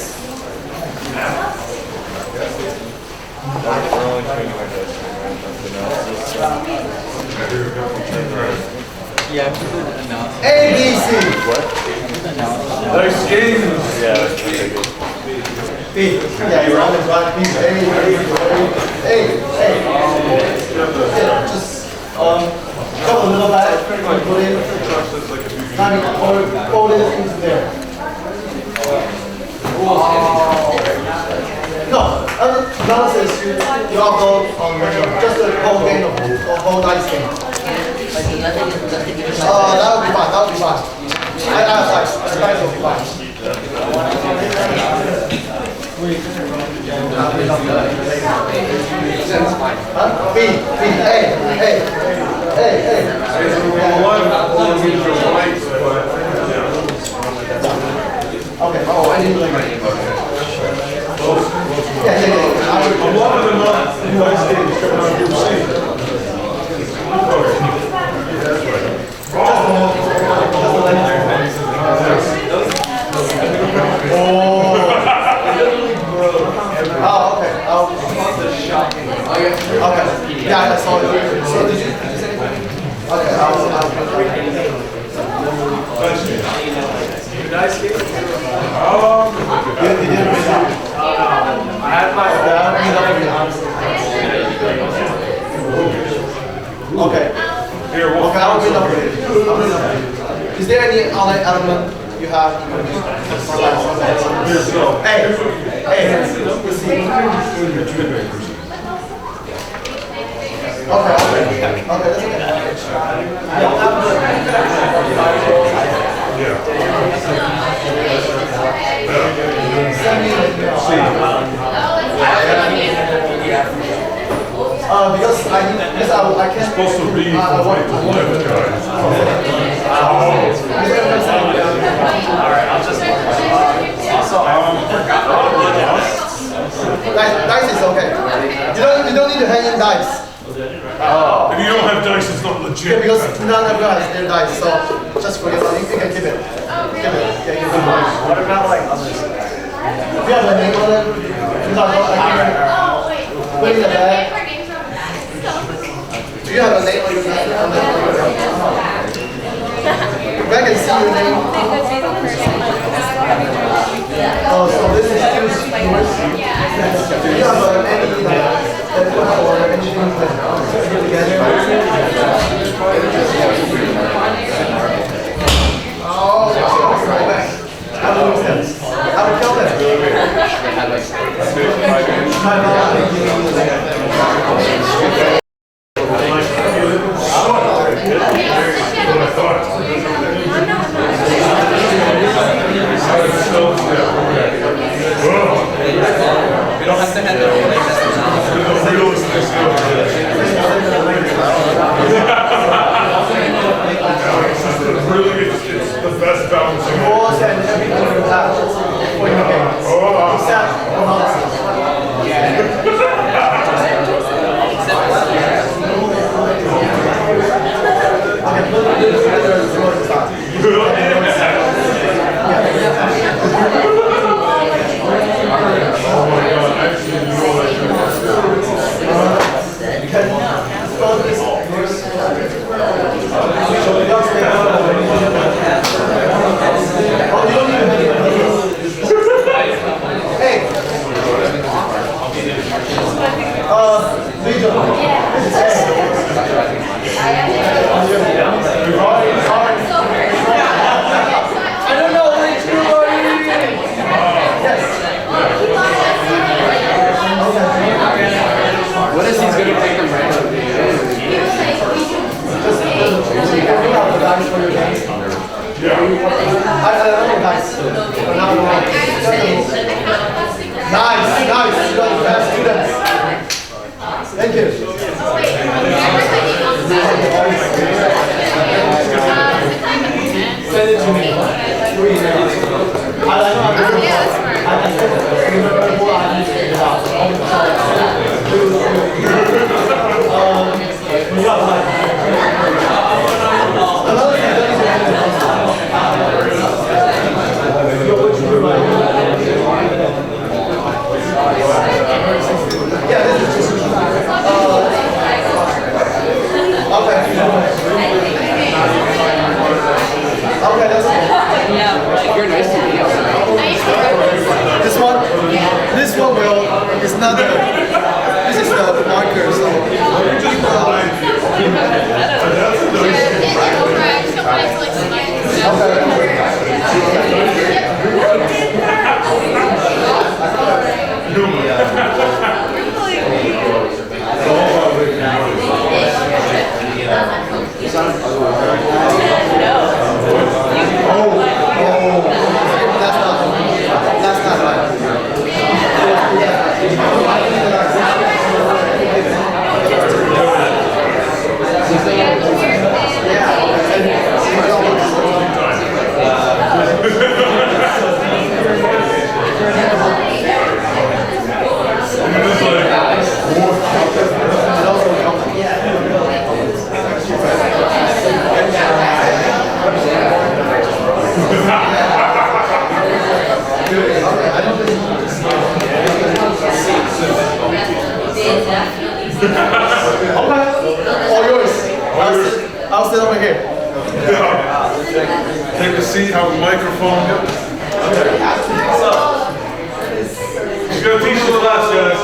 Yeah, people announce. A, B, C. Nice games. B. Yeah, you're on the right. B, A. Yeah, just drop a little bit, put it, fold it into there. No, analysis, you upload on just the whole game of a whole dice game. That would be fine. That would be fine. I have dice. The dice will be fine. Huh? B, A. Okay. Oh, I didn't like it. Yeah. A lot of them are nice games coming out of your Oh, okay. Okay. Yeah, I saw it. So did you say anything? Okay, I'll Nice game. You didn't read that. I had my Okay. Here, we'll Okay, I'll read up for you. Is there any other element you have? Okay, that's because I can't. supposed to be for like the left guys. Dice is okay. You don't need to hang in dice. If you don't have dice, it's not Yeah, legit. because none of us their dice, so just forget about it. You can keep it. Keep it. Yeah, keep it. What about like others? If you have a name on it, you have put it in the bag. Do you have a name on your bag? If I can see your name. Oh, so this is yours. Do you have any that or anything that put together? Oh, right. That makes sense. I would kill them. We don't have to have the Really, it's the best balancing. Rules and everything you have for your game. Except analysis. What is he's gonna take them random? Nice, you got the best students. Thank you. Send it to me. I You're nice to me. This one is not this is the marker, so over here. Take a seat, have a microphone. He's gonna teach you the class, guys.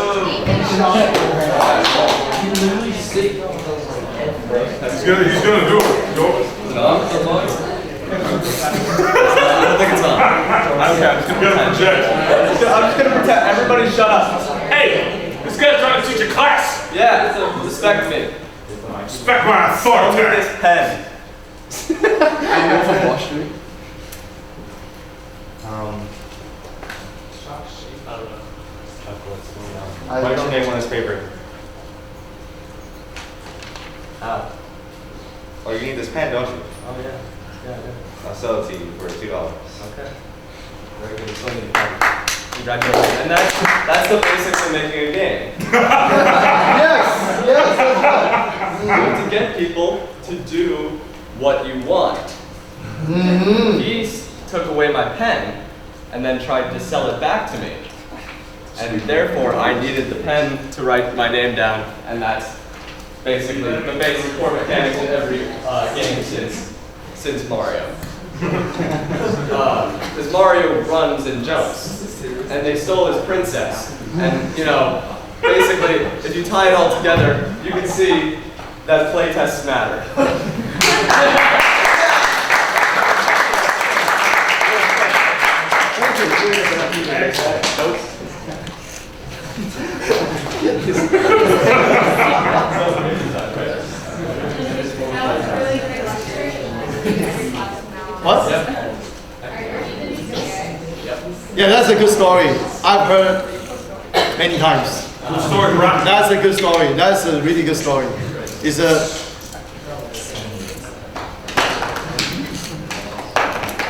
He's gonna do it. Go. I don't think it's on. I'm just gonna project. I'm just gonna pretend. Everybody shut up. Hey, this guy's trying to teach a class. Yeah, respect me. Respect my authority. This pen. I know from Wall Street. What's your name on this paper? Oh, you need this pen, don't you? Oh yeah. I'll sell it to you for $2. Okay. Very good. So congratulations. And that's the basics of making a game. Yes, that's You have to get people to do what you want. Mm-hmm. He took away my pen and then tried to sell it back to me. And therefore, I needed the pen to write my name down, and that's basically the basic core mechanics in every game since Mario. Because Mario runs and jumps, and they stole his princess. And you know, basically, if you tie it all together, you can see that playtests matter. What? Yeah, that's a good story. I've heard many times. Good story, right? That's a good story. That's a really good story. It's a...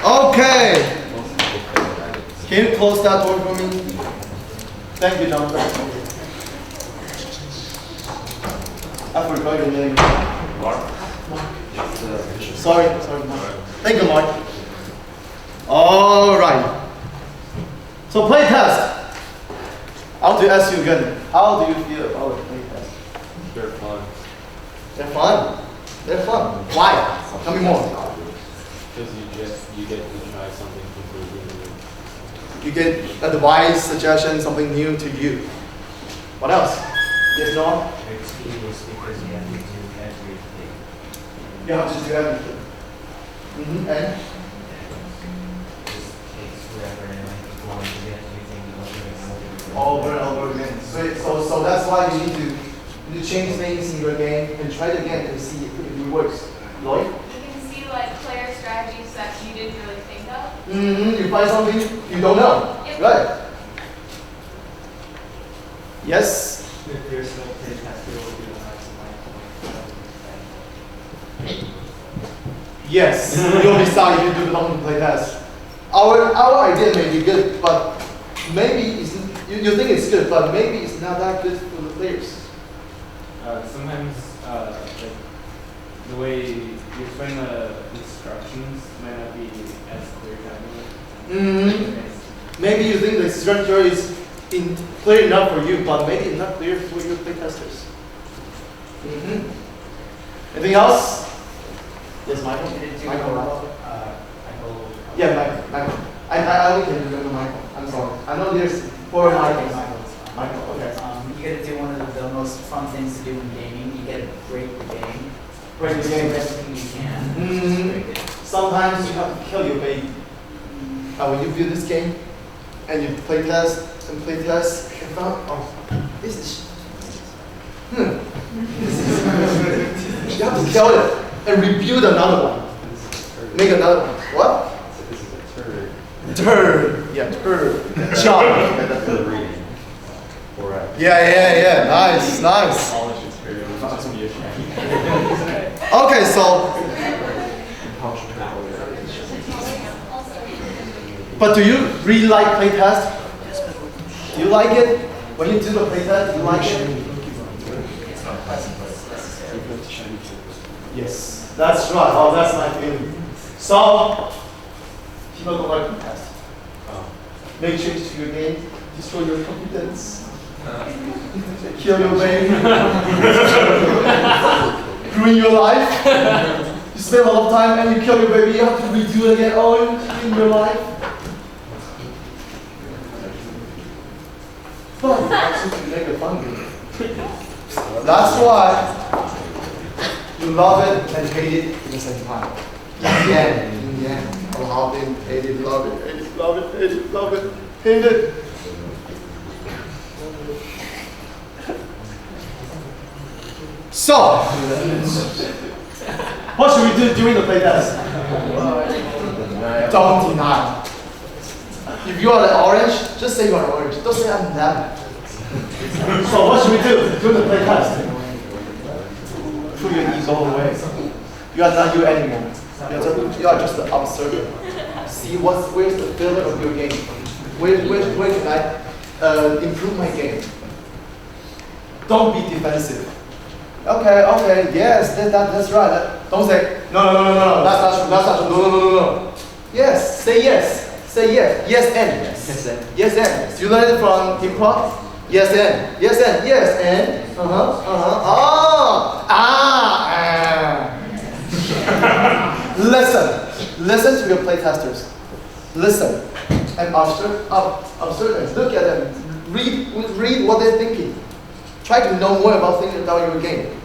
Okay. Can you close that door for me? Thank you, John. I forgot your name. Mark. Sorry, Mark. Thank you, Mark. All right. So playtest. I want to ask you again. How do you feel about playtest? They're fun. They're fun. They're fun. Why? Tell me more. Because you get to try something completely new. You get advice, suggestions, something new to you. What else? Yes, no? Experience because you have to do everything. You have to do everything. Mm-hmm. And? It takes forever and like going to get everything Over and over again. So that's why you need to change things in your game and try it again and see if it works. Lloyd? You can see like player strategies that you didn't really think of. Mm-hmm. You find something you don't know. Yep. Right. Yes? If there's no playtest, there will be a Yes. You'll be sorry if you do the long playtest. Our idea may be good, but maybe you think it's good, but maybe it's not that good for the players. Sometimes, like, the way you explain the instructions might not be as clear cut. Mm-hmm. Maybe you think the structure is clear enough for you, but maybe it's not clear for your playtesters. Mm-hmm. Anything else? Yes, Michael? Michael. Yeah, Michael. I only can remember Michael. I'm sorry. I know there's four Michaels. Michael, okay. You gotta do one of the most fun things to do in gaming. You gotta break the game. Break the Do game. everything you can. Mm-hmm. Break it. Sometimes you have to kill your baby. When you build this game and you play test and play test, and found, this is you have to kill it and rebuild another one. Make another one. What? This is a turd. Turd. Yeah, turd. Jump. That's for the reading. Yeah. Nice. College experience would just be a shame. Okay, so. But do you really like playtest? Do you like it? When you do the playtest, do you like it? Yes, that's right. Oh, that's my feeling. So, people don't like playtest. Make change to your game, destroy your confidence, kill your brain, ruin your life. You spend a lot of time and you kill your baby, you have to redo it again all in your life. But you actually make a fun game. That's why you love it and hate it at the same time. In the end, love it, hate it, love it, hate it, love it, hate it, love it, hate it. So, what should we do during the playtest? Don't deny. If you are the orange, just say you are orange. Don't say I'm lemon. So what should we do during the playtest? Put your ego away. You are not you anymore. You are just the observer. See where's the failure of your game. Where can I improve my game? Don't be defensive. Okay, yes, that's right. Don't say, no, that's not true, no. Yes, say yes. Say yes, yes and yes. Yes and. You learn it from improv? Yes and, yes and. Listen to your playtesters. Listen and observe them. Look at them. Read what they're thinking. Try to know more about things about your game.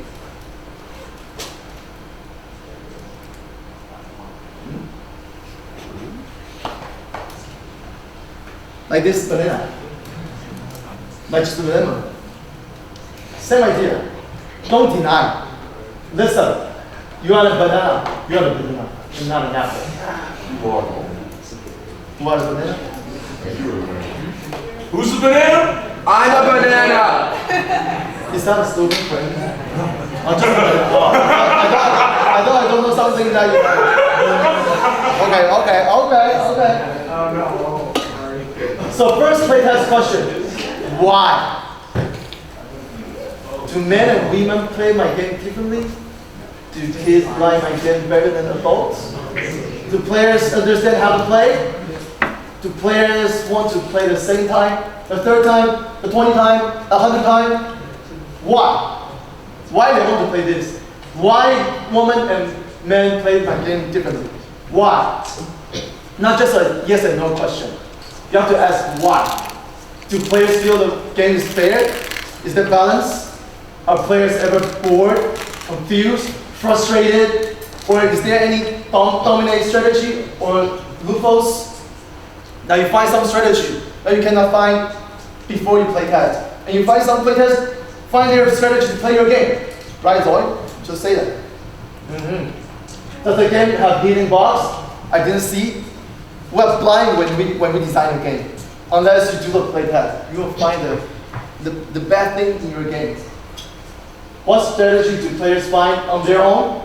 Like this banana. Like just a lemon. Same idea. Don't deny. Listen. You are a banana. You are a banana. You're not an apple. You are a banana? Who's the banana? I'm a banana! Is that a slogan for anything? I don't know something that you Okay. Oh no. So first playtest question. Why? Do men and women play my game differently? Do kids like my game better than adults? Do players understand how to play? Do players want to play the same time, the third time, the 20 time, 100 time? Why? Why they want to play this? Why women and men play my game differently? Why? Not just a yes and no question. You have to ask why. Do players feel the game is fair? Is there balance? Are players ever bored, confused, frustrated? Or is there any dominant strategy or loopholes? Now you find some strategy that you cannot find before you play test. And you find some playtest, find their strategy to play your game. Right, Zoe? Just say that. Does the game have hidden bugs? I didn't see. We're blind when we design a game. Unless you do the playtest, you will find the bad thing in your game. What strategy do players find on their own?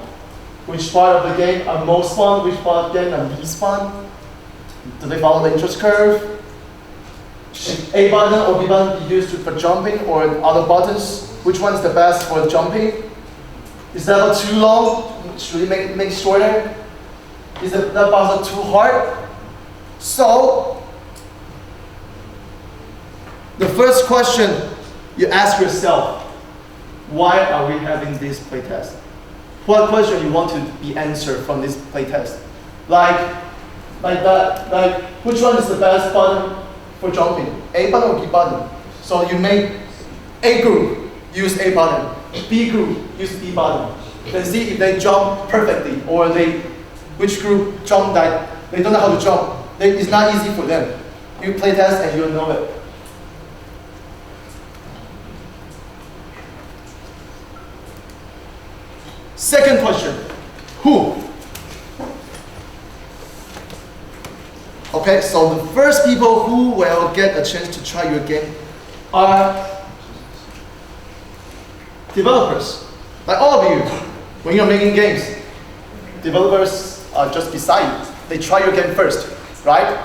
Which part of the game are most fun? Which part of the game are least fun? Do they follow the interest curve? Should A button or B button be used for jumping or other buttons? Which one is the best for jumping? Is that level too long? Should we make it shorter? Is that buzzer too hard? So, the first question you ask yourself, why are we having this playtest? What question you want to be answered from this playtest? Like which one is the best button for jumping? A button or B button? So you make A group use A button, B group use B button. Then see if they jump perfectly or which group jump that they don't know how to jump. It's not easy for them. You play test and you'll know it. Second question, who? Okay, so the first people who will get a chance to try your game are developers. Like all of you, when you're making games, developers are just beside you. They try your game first, right?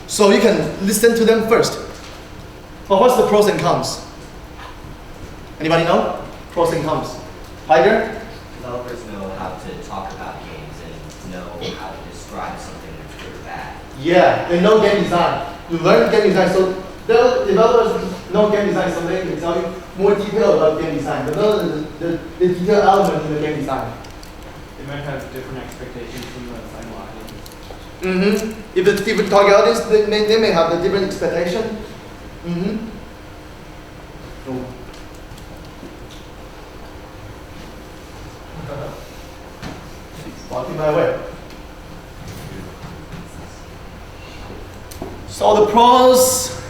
So you can listen to them first. But what's the pros and cons? Anybody know? Pros and cons. Tiger? Developers know how to talk about games and know how to describe something that's good or bad. Yeah, they know game design. You learn game design, so the developers know game design, so they can tell you more detail about game design. They know the detailed element in the game design. they might have different expectations from the final audience. If the target audience, they may have a different expectation. Blocking my way. So the pros,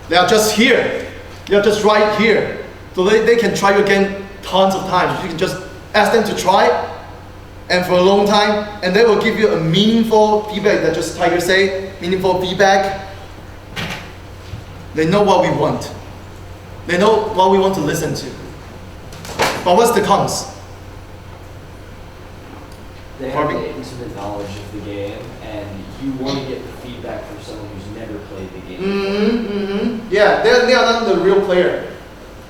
they are just here. They are just right here. So they can try you again tons of times. You can just ask them to try, and for a long time, and they will give you a meaningful feedback. That just Tiger say, meaningful feedback. They know what we want. They know what we want to listen to. But what's the cons? They have the intimate knowledge of the game, and you want to get the feedback from someone who's never played the game. Yeah, they are not the real player,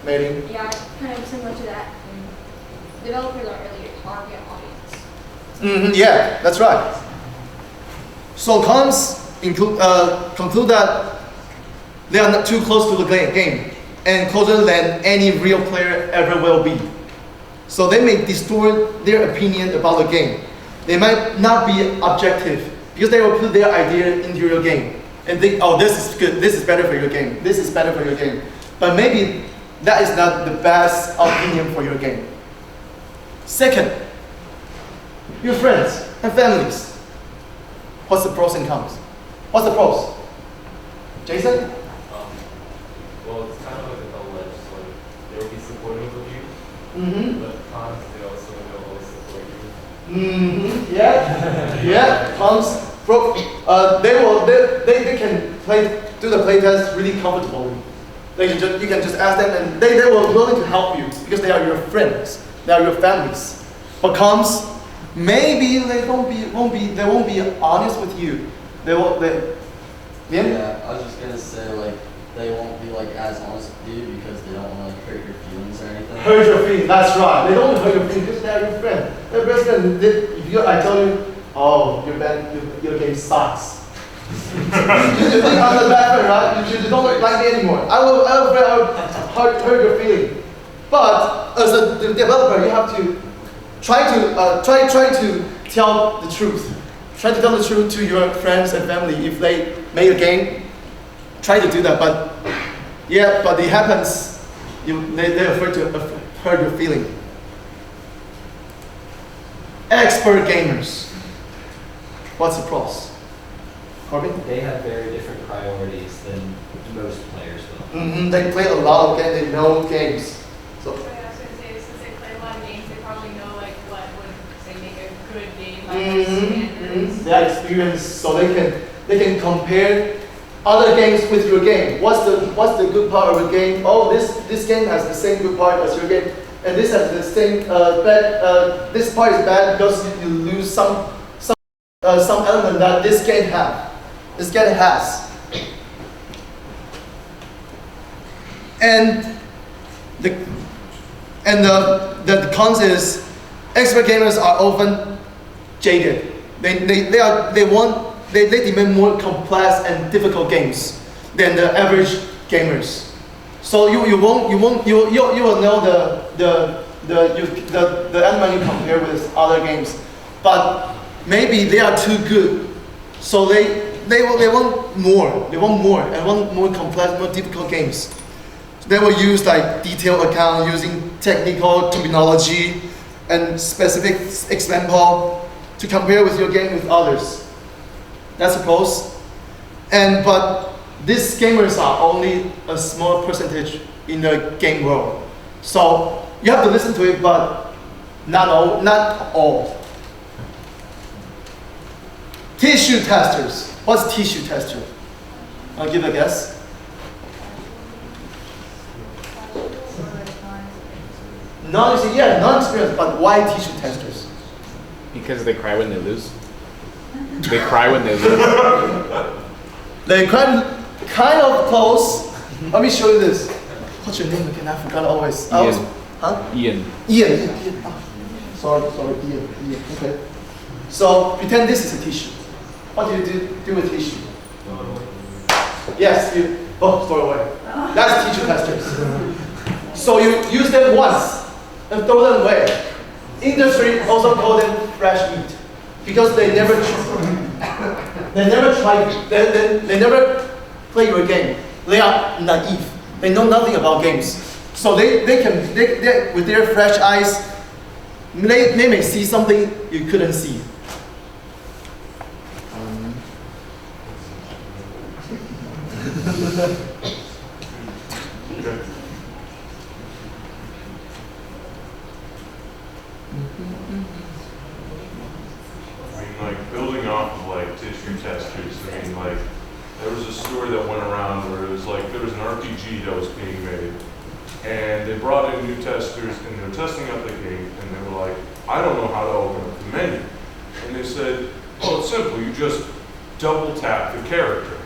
maybe. Yeah, kind of similar to that. Developers are really your target audience. Yeah, that's right. So cons conclude that they are not too close to the game and closer than any real player ever will be. So they may distort their opinion about the game. They might not be objective because they will put their idea into your game and think, oh, this is good, this is better for your game, this is better for your game. But maybe that is not the best opinion for your game. Second, your friends and families. What's the pros and cons? What's the pros? Jason? Well, it's kind of like a double-edged sword. They will be supportive of you, but cons, they also will always support you. Yeah, cons. They can do the playtest really comfortably. You can just ask them, and they will be willing to help you because they are your friends, they are your families. But cons, maybe they won't be honest with you. Yeah, I was just gonna say like they won't be like as honest with you because they don't want to like hurt your feelings or anything. Hurt your feelings, that's right. They don't hurt your feelings because they are your friend. Their best friend. If I tell you, oh, your game sucks. You think I'm the bad friend, right? You don't like me anymore. I will hurt your feeling. But as a developer, you have to try to tell the truth. Try to tell the truth to your friends and family. If they make a game, try to do that. But yeah, but it happens. They're afraid to hurt your feeling. Expert gamers. What's the pros? Corbin? They have very different priorities than most players will. They play a lot of games. They know games. So. I was going to say, since they play a lot of games, they probably know like what would say make a good game by their standards. That experience, so they can compare other games with your game. What's the good part of your game? Oh, this game has the same good part as your game, and this has the same bad. This part is bad because you lose some element that this game has. And the cons is expert gamers are often jaded. They demand more complex and difficult games than the average gamers. So you will know the element you compare with other games, but maybe they are too good. So they want more. They want more and want more complex, more difficult games. So they will use like detailed account using technical terminology and specific example to compare with your game with others. That's a pros. But these gamers are only a small percentage in the game world. So you have to listen to it, but not all. Tissue testers. What's tissue tester? I'll give a guess. Non-experienced, but why tissue testers? Because they cry when they lose. They cry when they lose. They kind of close. Let me show you this. What's your name again? I forgot always. Ian. Ian. Ian. Oh, sorry, Ian. Okay. So pretend this is a tissue. What do you do with tissue? Yes, throw away. That's tissue testers. So you use them once and throw them away. Industry also call them fresh meat because they never they never play your game. They are naive. They know nothing about games. So they with their fresh eyes, they may see something you couldn't see. Like building off of like tissue testers, I mean like there was a story that went around where it was like there was an RPG that was being made and they brought in new testers and they were testing out the game and they were like, I don't know how to open up the menu. And they said, oh, it's simple, you just double tap the character.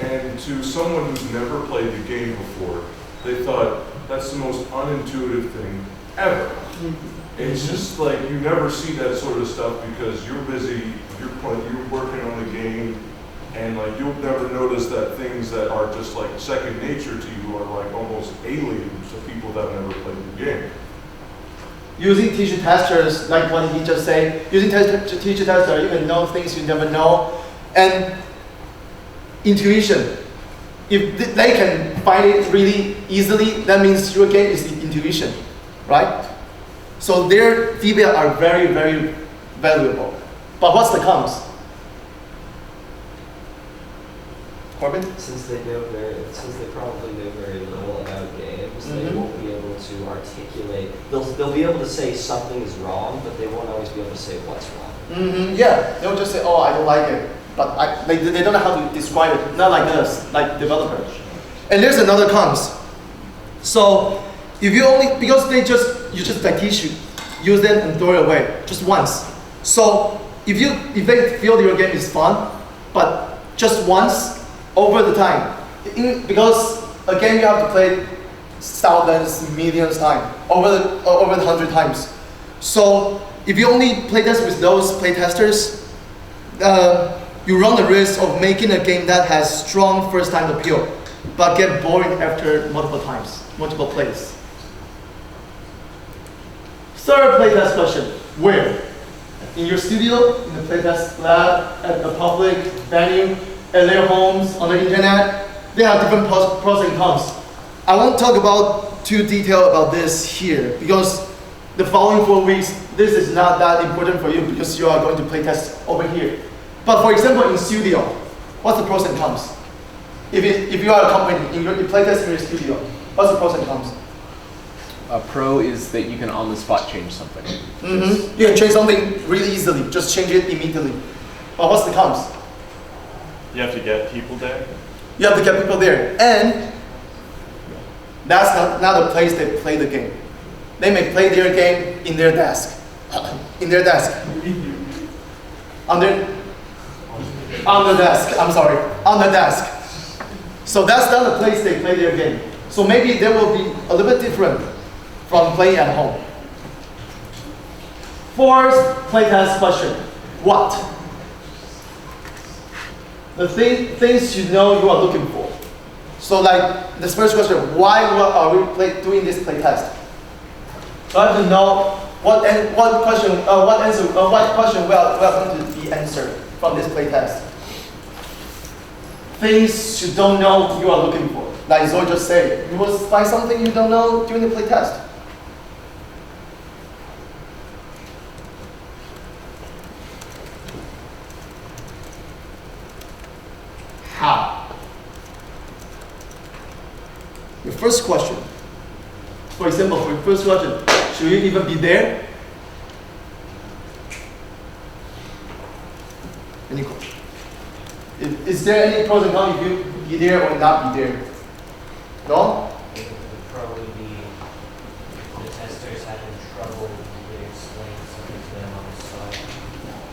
And to someone who's never played the game before, they thought that's the most unintuitive thing ever. It's just like you never see that sort of stuff because you're busy, you're working on the game, and like you'll never notice that things that are just like second nature to you are like almost aliens to people that have never played the game. Using teacher testers, like what he just said, using teacher tester, you can know things you never know, and intuition. If they can find it really easily, that means your game is intuition, right? So their feedback are very, very valuable. But what's the cons? Corbin? Since they probably know very little about games, they won't be able to articulate. They'll be able to say something is wrong, but they won't always be able to say what's wrong. Yeah, they'll just say, oh, I don't like it. But they don't know how to describe it. Not like us, like developers. And there's another cons. So if you because you just like tissue, use them and throw it away just once. So if they feel your game is fun, but just once over the time, because a game you have to play thousands, millions times, over 100 times. So if you only play this with those playtesters, you run the risk of making a game that has strong first-time appeal, but get boring after multiple plays. Third playtest question, where? In your studio, in the playtest lab, at the public venue, at their homes, on the internet, they have different pros and cons. I won't talk about too detailed about this here, because the following 4 weeks, this is not that important for you because you are going to playtest over here. But for example, in studio, what's the pros and cons? If you are a company, you playtest in your studio, what's the pros and cons? A pro is that you can on the spot change something. You can change something really easily, just change it immediately. But what's the cons? You have to get people there? You have to get people there. And that's not a place they play the game. They may play their game in their desk. In their desk. On the desk, I'm sorry. On the desk. So that's not the place they play their game. So maybe they will be a little bit different from playing at home. Fourth playtest question. What? The things you know you are looking for. So like this first question, why are we doing this playtest? So I have to know what question we are going to be answered from this playtest. Things you don't know you are looking for. Like Zoe just said, you will find something you don't know during the playtest. How? Your first question. For example, for your first question, should you even be there? Any question? Is there any pros and cons if you be there or not be there? No? It would probably be the testers having trouble really explaining something to them on the spot.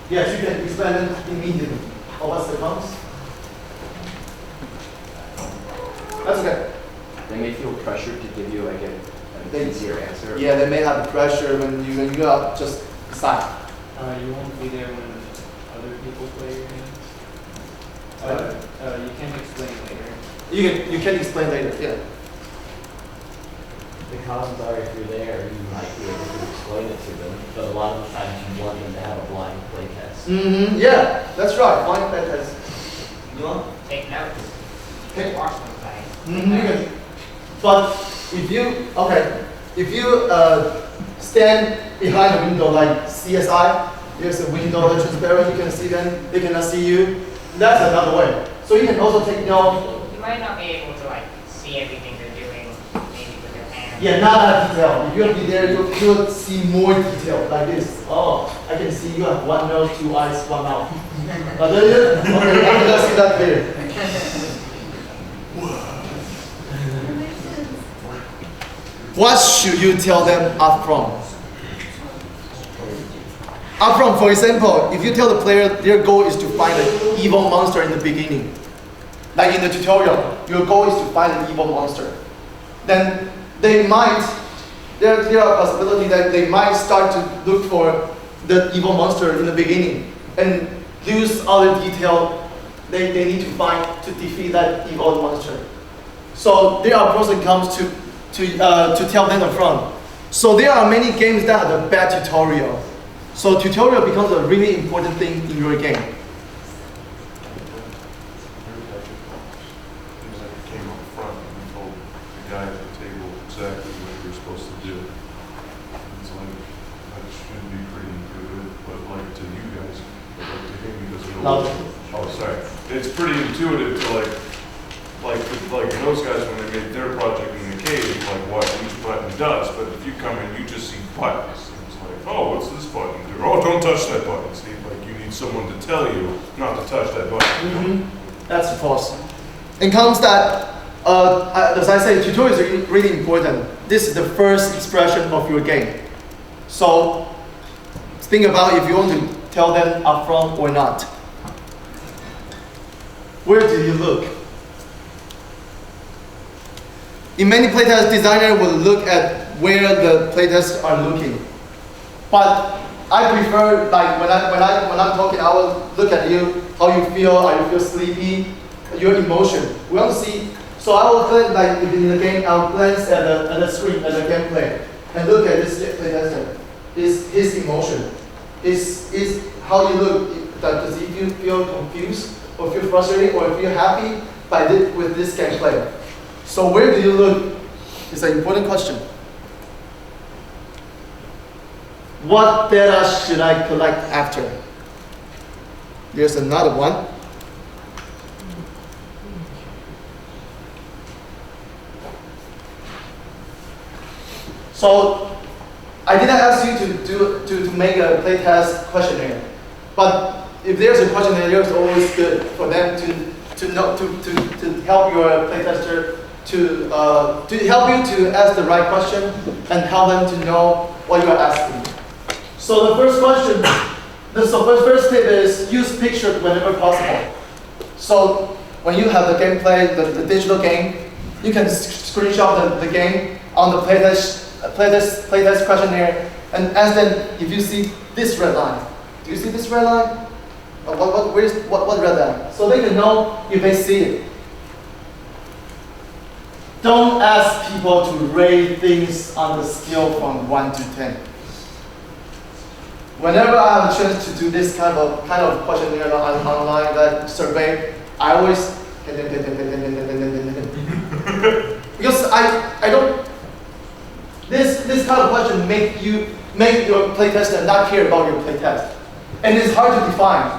Yes, you can explain it immediately. Oh, what's the cons? That's okay. They may feel pressured to give you like an easier answer. Yeah, they may have the pressure when you are just beside. You won't be there when other people play your game. You can explain later. You can explain later. Yeah. The cons are if you're there, you might be able to explain it to them, but a lot of the times you want them to have a blind play test. Yeah, that's right. Blind play test. You want? Take notes. Okay. Watch them play. But if you stand behind a window like CSI, there's a window that's transparent, you can see them, they cannot see you. That's another way. So you can also take note. You might not be able to like see everything you're doing, maybe with your hands. Yeah, not that detail. If you'll be there, you'll see more detail like this. Oh, I can see you have one nose, two eyes, one mouth. Okay, I can see that clear. What should you tell them up front? Up front, for example, if you tell the player their goal is to find an evil monster in the beginning, like in the tutorial, your goal is to find an evil monster, then they might, there are possibility that they might start to look for the evil monster in the beginning and lose other detail they need to find to defeat that evil monster. So there are pros and cons to tell them up front. So there are many games that have a bad tutorial. So tutorial becomes a really important thing in your game. It was like it came up front and we told the guy at the table exactly what you were supposed to do. It's like, that should be pretty good, but like to you guys, but like to him, he doesn't know. Oh, sorry. It's pretty intuitive to like those guys when they made their project in the cave, like what each button does, but if you come in, you just see buttons. It's like, oh, what's this button do? Oh, don't touch that button. See, like you need someone to tell you not to touch that button. That's false. It comes that, as I say, tutorials are really important. This is the first expression of your game. So think about if you want to tell them upfront or not. Where do you look? In many playtests, designer will look at where the playtests are looking. But I prefer, like when I'm talking, I will look at you, how you feel, how you feel sleepy, your emotion. We want to see. So I will glance, like in the game, I'll glance at the screen, at the gameplay, and look at this playtester. His emotion, is how you look. Does he feel confused, or feel frustrated, or feel happy with this gameplay? So where do you look? It's an important question. What data should I collect after? There's another one. So I didn't ask you to make a playtest questionnaire, but if there's a questionnaire, it's always good for them to know to help your playtester to help you to ask the right question and help them to know what you are asking. So the first question, first tip is use pictures whenever possible. So when you have the gameplay, the digital game, you can screenshot the game on the playtest questionnaire and ask them if you see this red line. Do you see this red line? What red line? So they can know if they see it. Don't ask people to rate things on the scale from 1 to 10. Whenever I have a chance to do this kind of questionnaire online, that survey, I always because I don't. This kind of question make your playtester not care about your playtest, and it's hard to define.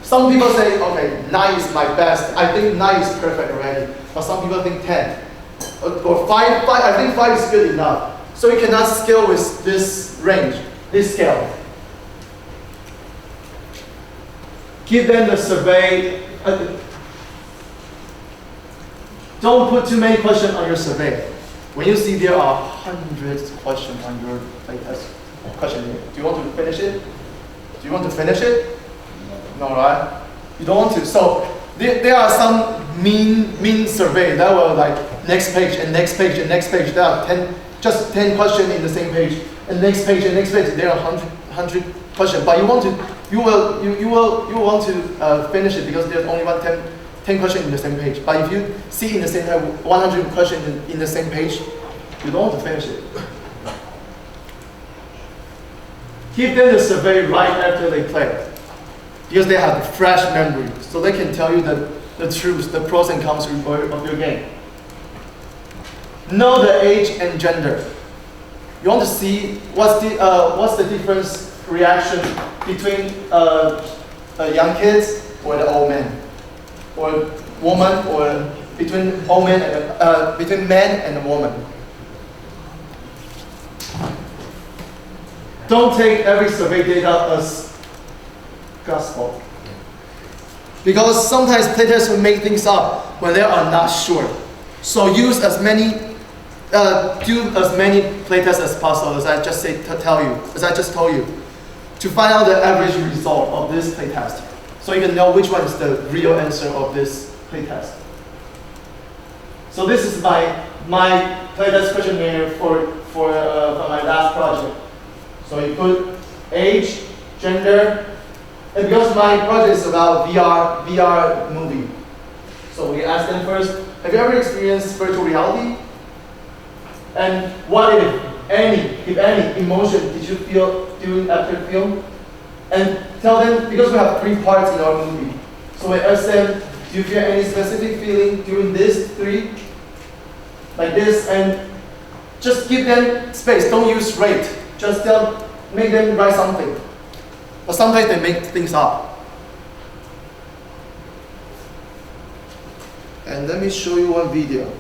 Some people say, okay, 9 is my best. I think 9 is perfect already, but some people think 10. Or 5, I think 5 is good enough. So you cannot scale with this range, this scale. Give them the survey. Don't put too many questions on your survey. When you see there are hundreds of questions on your playtest questionnaire, do you want to finish it? Do you want to finish it? No, right? You don't want to. So there are some mean survey that will like next page and next page and next page. There are 10 questions in the same page, and next page and next page. There are 100 questions. But you want to finish it because there's only 10 questions in the same page. But if you see in the same time 100 questions in the same page, you don't want to finish it. give them the survey right after they play. Because they have the fresh memory, so they can tell you the truth, the pros and cons of your game. Know the age and gender. You want to see what's the difference reaction between young kids or the old man, or woman, or between old man and between man and a woman. Don't take every survey data as gospel. Because sometimes playtests will make things up when they are not sure. So use as many, do as many playtests as possible, as I just told you, to find out the average result of this playtest. So you can know which one is the real answer of this playtest. So this is my playtest questionnaire for my last project. So you put age, gender, and because my project is about VR movie, so we asked them first, have you ever experienced virtual reality? And what if any emotion did you feel during after film? And tell them, because we have 3 parts in our movie, so we asked them, do you feel any specific feeling during this 3? Like this, and just give them space, don't use rate. Just make them write something. But sometimes they make things up. And let me show you one video.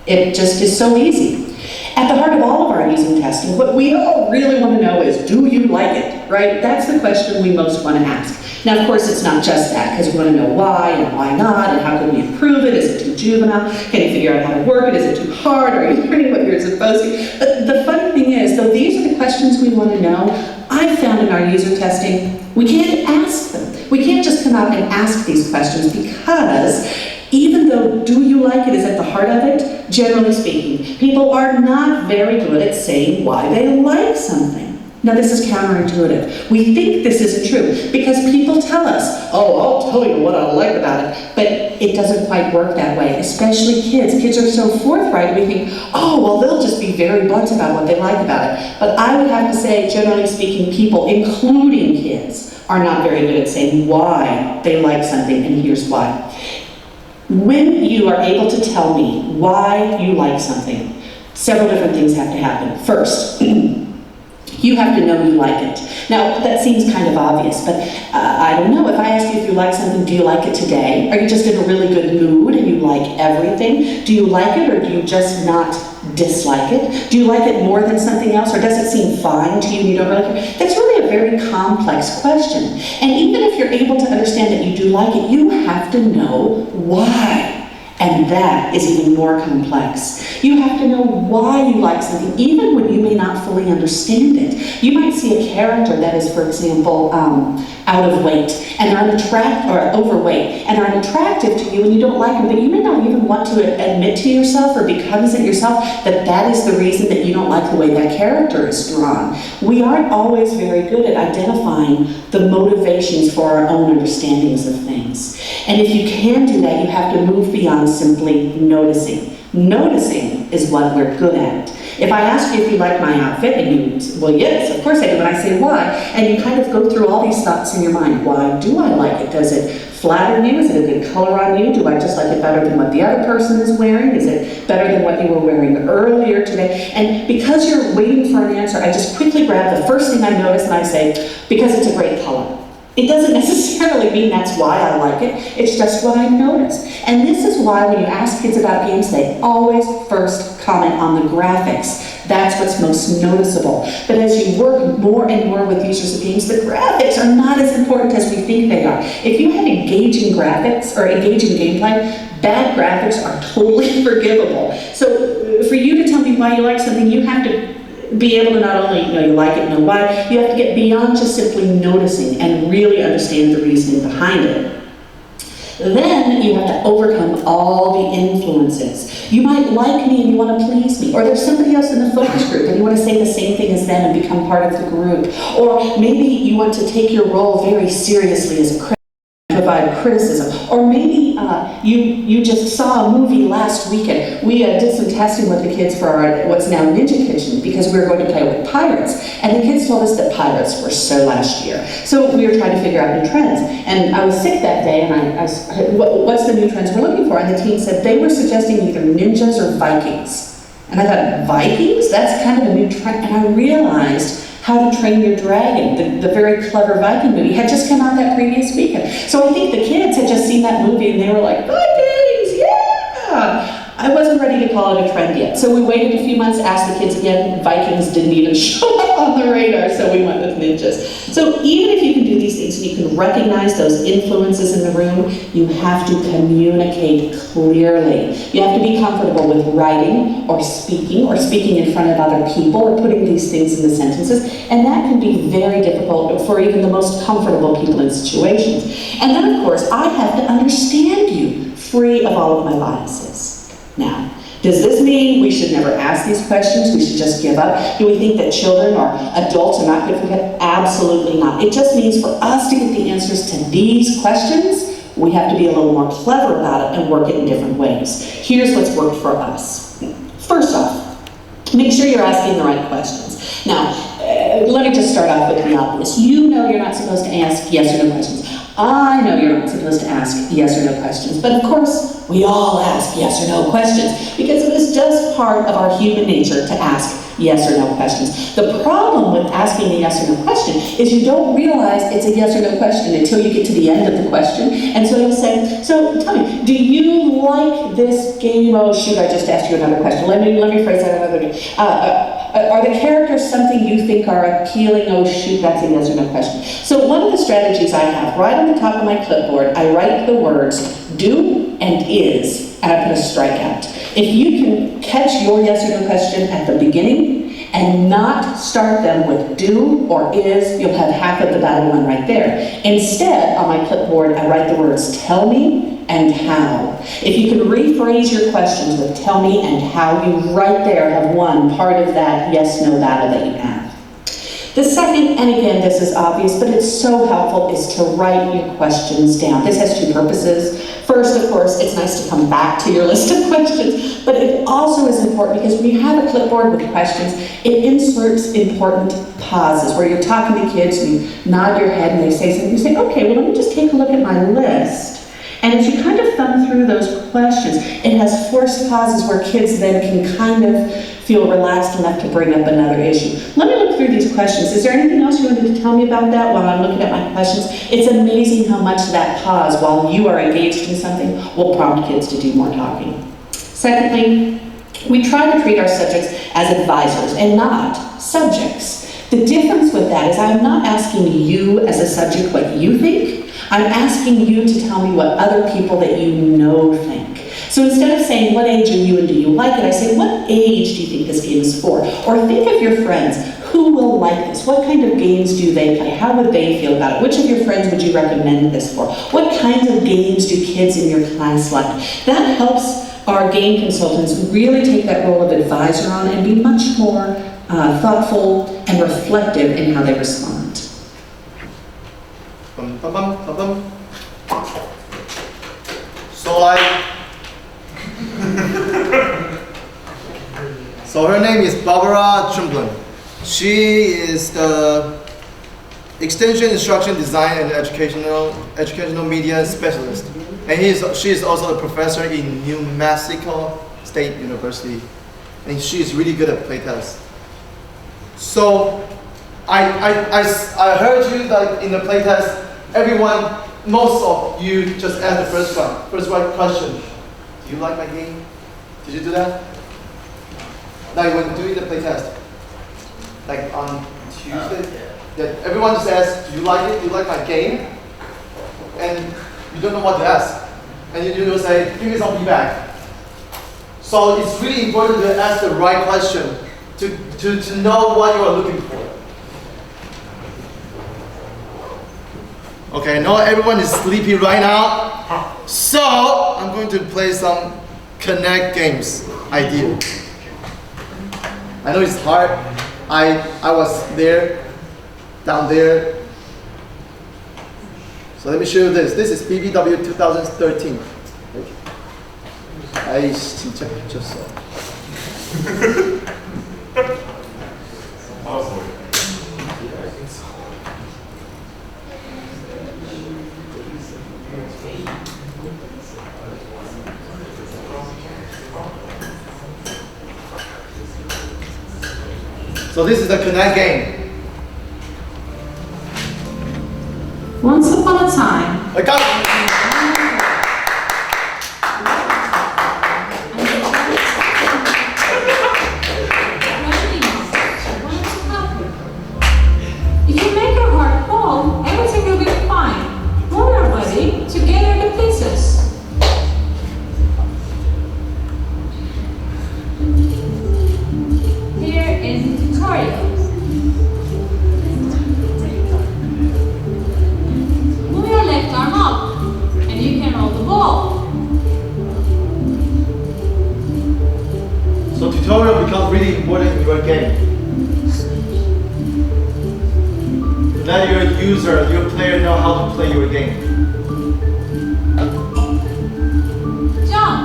It just is so easy. At the heart of all of our using testing, what we all really want to know is, do you like it, right? That's the question we most want to ask. Now, of course, it's not just that, because we want to know why and why not, and how can we improve it? Is it too juvenile? Can you figure out how to work it? Is it too hard? Are you learning what you're supposed to? But the funny thing is, though these are the questions we want to know, I found in our user testing, we can't ask them. We can't just come out and ask these questions, because even though do you like it is at the heart of it, generally speaking, people are not very good at saying why they like something. Now this is counterintuitive. We think this isn't true because people tell us, oh, I'll tell you what I like about it, but it doesn't quite work that way, especially kids. Kids are so forthright, we think, oh, well, they'll just be very blunt about what they like about it. But I would have to say, generally speaking, people, including kids, are not very good at saying why they like something, and here's why. When you are able to tell me why you like something, several different things have to happen. First, you have to know you like it. Now, that seems kind of obvious, but I don't know. If I ask you if you like something, do you like it today? Are you just in a really good mood and you like everything? Do you like it, or do you just not dislike it? Do you like it more than something else, or does it seem fine to you and you don't really care? That's really a very complex question. And even if you're able to understand that you do like it, you have to know why. And that is even more complex. You have to know why you like something, even when you may not fully understand it. You might see a character that is, for example, out of weight, and they're overweight, and they're unattractive to you, and you don't like them, but you may not even want to admit to yourself or be cognizant yourself that that is the reason that you don't like the way that character is drawn. We aren't always very good at identifying the motivations for our own understandings of things. And if you can do that, you have to move beyond simply noticing. Noticing is what we're good at. If I ask you if you like my outfit, and you, well, yes, of course I do, and I say why, and you kind of go through all these thoughts in your mind. Why do I like it? Does it flatter you? Is it a good color on you? Do I just like it better than what the other person is wearing? Is it better than what you were wearing earlier today? And because you're waiting for an answer, I just quickly grab the first thing I notice and I say, because it's a great color. It doesn't necessarily mean that's why I like it, it's just what I notice. And this is why when you ask kids about games, they always first comment on the graphics. That's what's most noticeable. But as you work more and more with users of games, the graphics are not as important as we think they are. If you have engaging graphics or engaging gameplay, bad graphics are totally forgivable. So for you to tell me why you like something, you have to be able to not only know you like it, know why, you have to get beyond just simply noticing and really understand the reasoning behind it. Then you have to overcome all the influences. You might like me and you want to please me, or there's somebody else in the focus group and you want to say the same thing as them and become part of the group. Or maybe you want to take your role very seriously as a critic. provide criticism. Or maybe you just saw a movie last weekend. We did some testing with the kids for our, what's now Ninja Kitchen, because we were going to play with pirates. And the kids told us that pirates were so last year. So we were trying to figure out new trends. And I was sick that day, and I said, what's the new trends we're looking for? And the team said they were suggesting either ninjas or Vikings. And I thought, Vikings? That's kind of a new trend. And I realized How to Train Your Dragon, the very clever Viking movie, had just come out that previous weekend. So I think the kids had just seen that movie and they were like, Vikings, yeah! I wasn't ready to call it a trend yet. So we waited a few months, asked the kids again. Vikings didn't even show up on the radar, so we went with ninjas. So even if you can do these things and you can recognize those influences in the room, you have to communicate clearly. You have to be comfortable with writing or speaking in front of other people or putting these things in the sentences. And that can be very difficult for even the most comfortable people in situations. And then, of course, I have to understand you, free of all of my biases. Now, does this mean we should never ask these questions? We should just give up? Do we think that children or adults are not good for that? Absolutely not. It just means for us to get the answers to these questions, we have to be a little more clever about it and work it in different ways. Here's what's worked for us. First off, make sure you're asking the right questions. Now, let me just start off with the obvious. You know you're not supposed to ask yes or no questions. I know you're not supposed to ask yes or no questions, but of course, we all ask yes or no questions because it is just part of our human nature to ask yes or no questions. The problem with asking a yes or no question is you don't realize it's a yes or no question until you get to the end of the question. And so you'll say, so tell me, do you like this game? Oh shoot, I just asked you another question. Let me phrase that another way. Are the characters something you think are appealing? Oh shoot, that's a yes or no question. So one of the strategies I have, right on the top of my clipboard, I write the words do and is, and I put a strikeout. If you can catch your yes or no question at the beginning and not start them with do or is, you'll have half of the battle won right there. Instead, on my clipboard, I write the words tell me and how. If you can rephrase your questions with tell me and how, you right there have won part of that yes-no battle that you have. The second, and again, this is obvious, but it's so helpful, is to write your questions down. This has two purposes. First, of course, it's nice to come back to your list of questions, but it also is important because when you have a clipboard with questions, it inserts important pauses where you're talking to kids and you nod your head and they say something, you say, okay, well, let me just take a look at my list. And as you kind of thumb through those questions, it has forced pauses where kids then can kind of feel relaxed enough to bring up another issue. Let me look through these questions. Is there anything else you wanted to tell me about that while I'm looking at my questions? It's amazing how much that pause while you are engaged in something will prompt kids to do more talking. Secondly, we try to treat our subjects as advisors and not subjects. The difference with that is I'm not asking you as a subject what you think. I'm asking you to tell me what other people that you know think. So instead of saying, what age are you and do you like it, I say, what age do you think this game is for? Or think of your friends. Who will like this? What kind of games do they play? How would they feel about it? Which of your friends would you recommend this for? What kinds of games do kids in your class like? That helps our game consultants really take that role of advisor on and be much more thoughtful and reflective in how they respond. So her name is Barbara Tremblin. She is the Extension Instruction Design and Educational Media Specialist. And she is also a professor in New Mexico State University. And she is really good at playtest. So I heard you that in the playtest, most of you just asked the first question. Do you like my game? Did you do that? Like when doing the playtest, like on Tuesday, that everyone just asks, do you like it? Do you like my game? And you don't know what to ask. And you will say, give me some feedback. So it's really important to ask the right question to know what you are looking for. Okay, now everyone is sleepy right now. So I'm going to play some Connect games idea. I know it's hard. I was there, down there. So let me show you this. This is BBW 2013. 아이씨 진짜 미쳤어. So this is the Connect game. Once upon a time, I got it. If you make your heart whole, everything will be fine. When you're ready, together the pieces. Here is the tutorial. Move your left arm up, and you can roll the ball. So tutorial becomes really important in your game. Let your user, your player know how to play your game. Jump,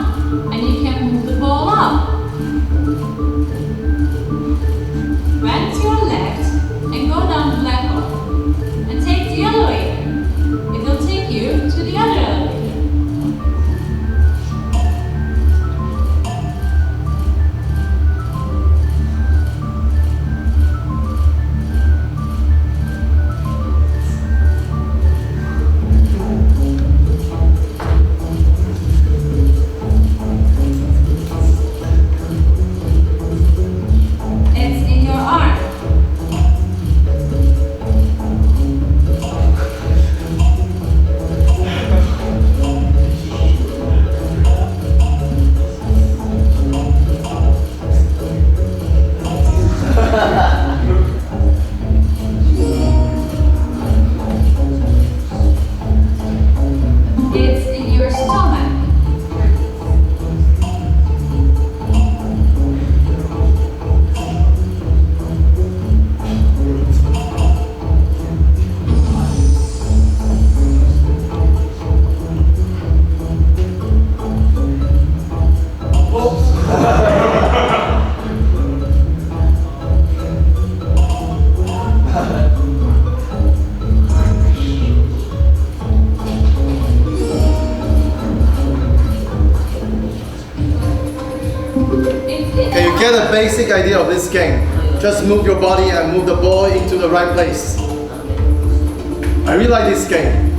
and you can move the ball up. Bend to your left and go down the black hole. And take the elevator. It will take you to the other elevator. It's in your arm. It's in your stomach. Okay, you get a basic idea of this game. Just move your body and move the ball into the right place. I really like this game.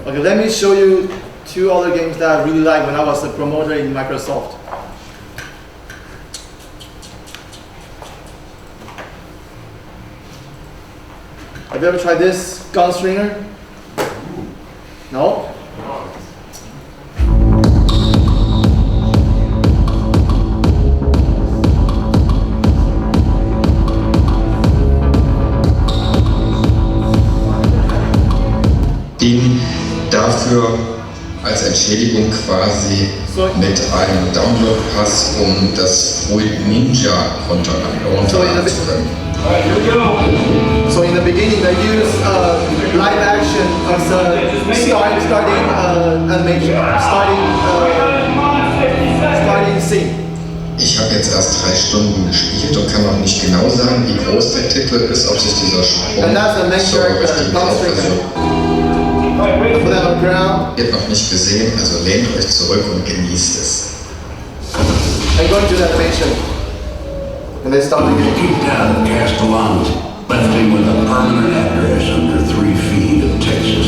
Okay, let me show you two other games that I really like when I was a promoter in Microsoft. Have you ever tried this Gunstringer? No? Den dafür als Entschädigung quasi mit einem Download-Pass, um das Fruit Ninja runterladen zu können. So in the beginning, they use live action as a starting animation, starting scene. Ich habe jetzt erst 3 Stunden gespielt und kann noch nicht genau sagen, wie groß der Titel ist, ob sich dieser Sprung zur richtigen Laufversion wird noch nicht gesehen, also lehnt euch zurück und genießt es. I'm going to the animation. And they start the game. Keep down Castellano, left him with a permanent address under 3 feet of Texas.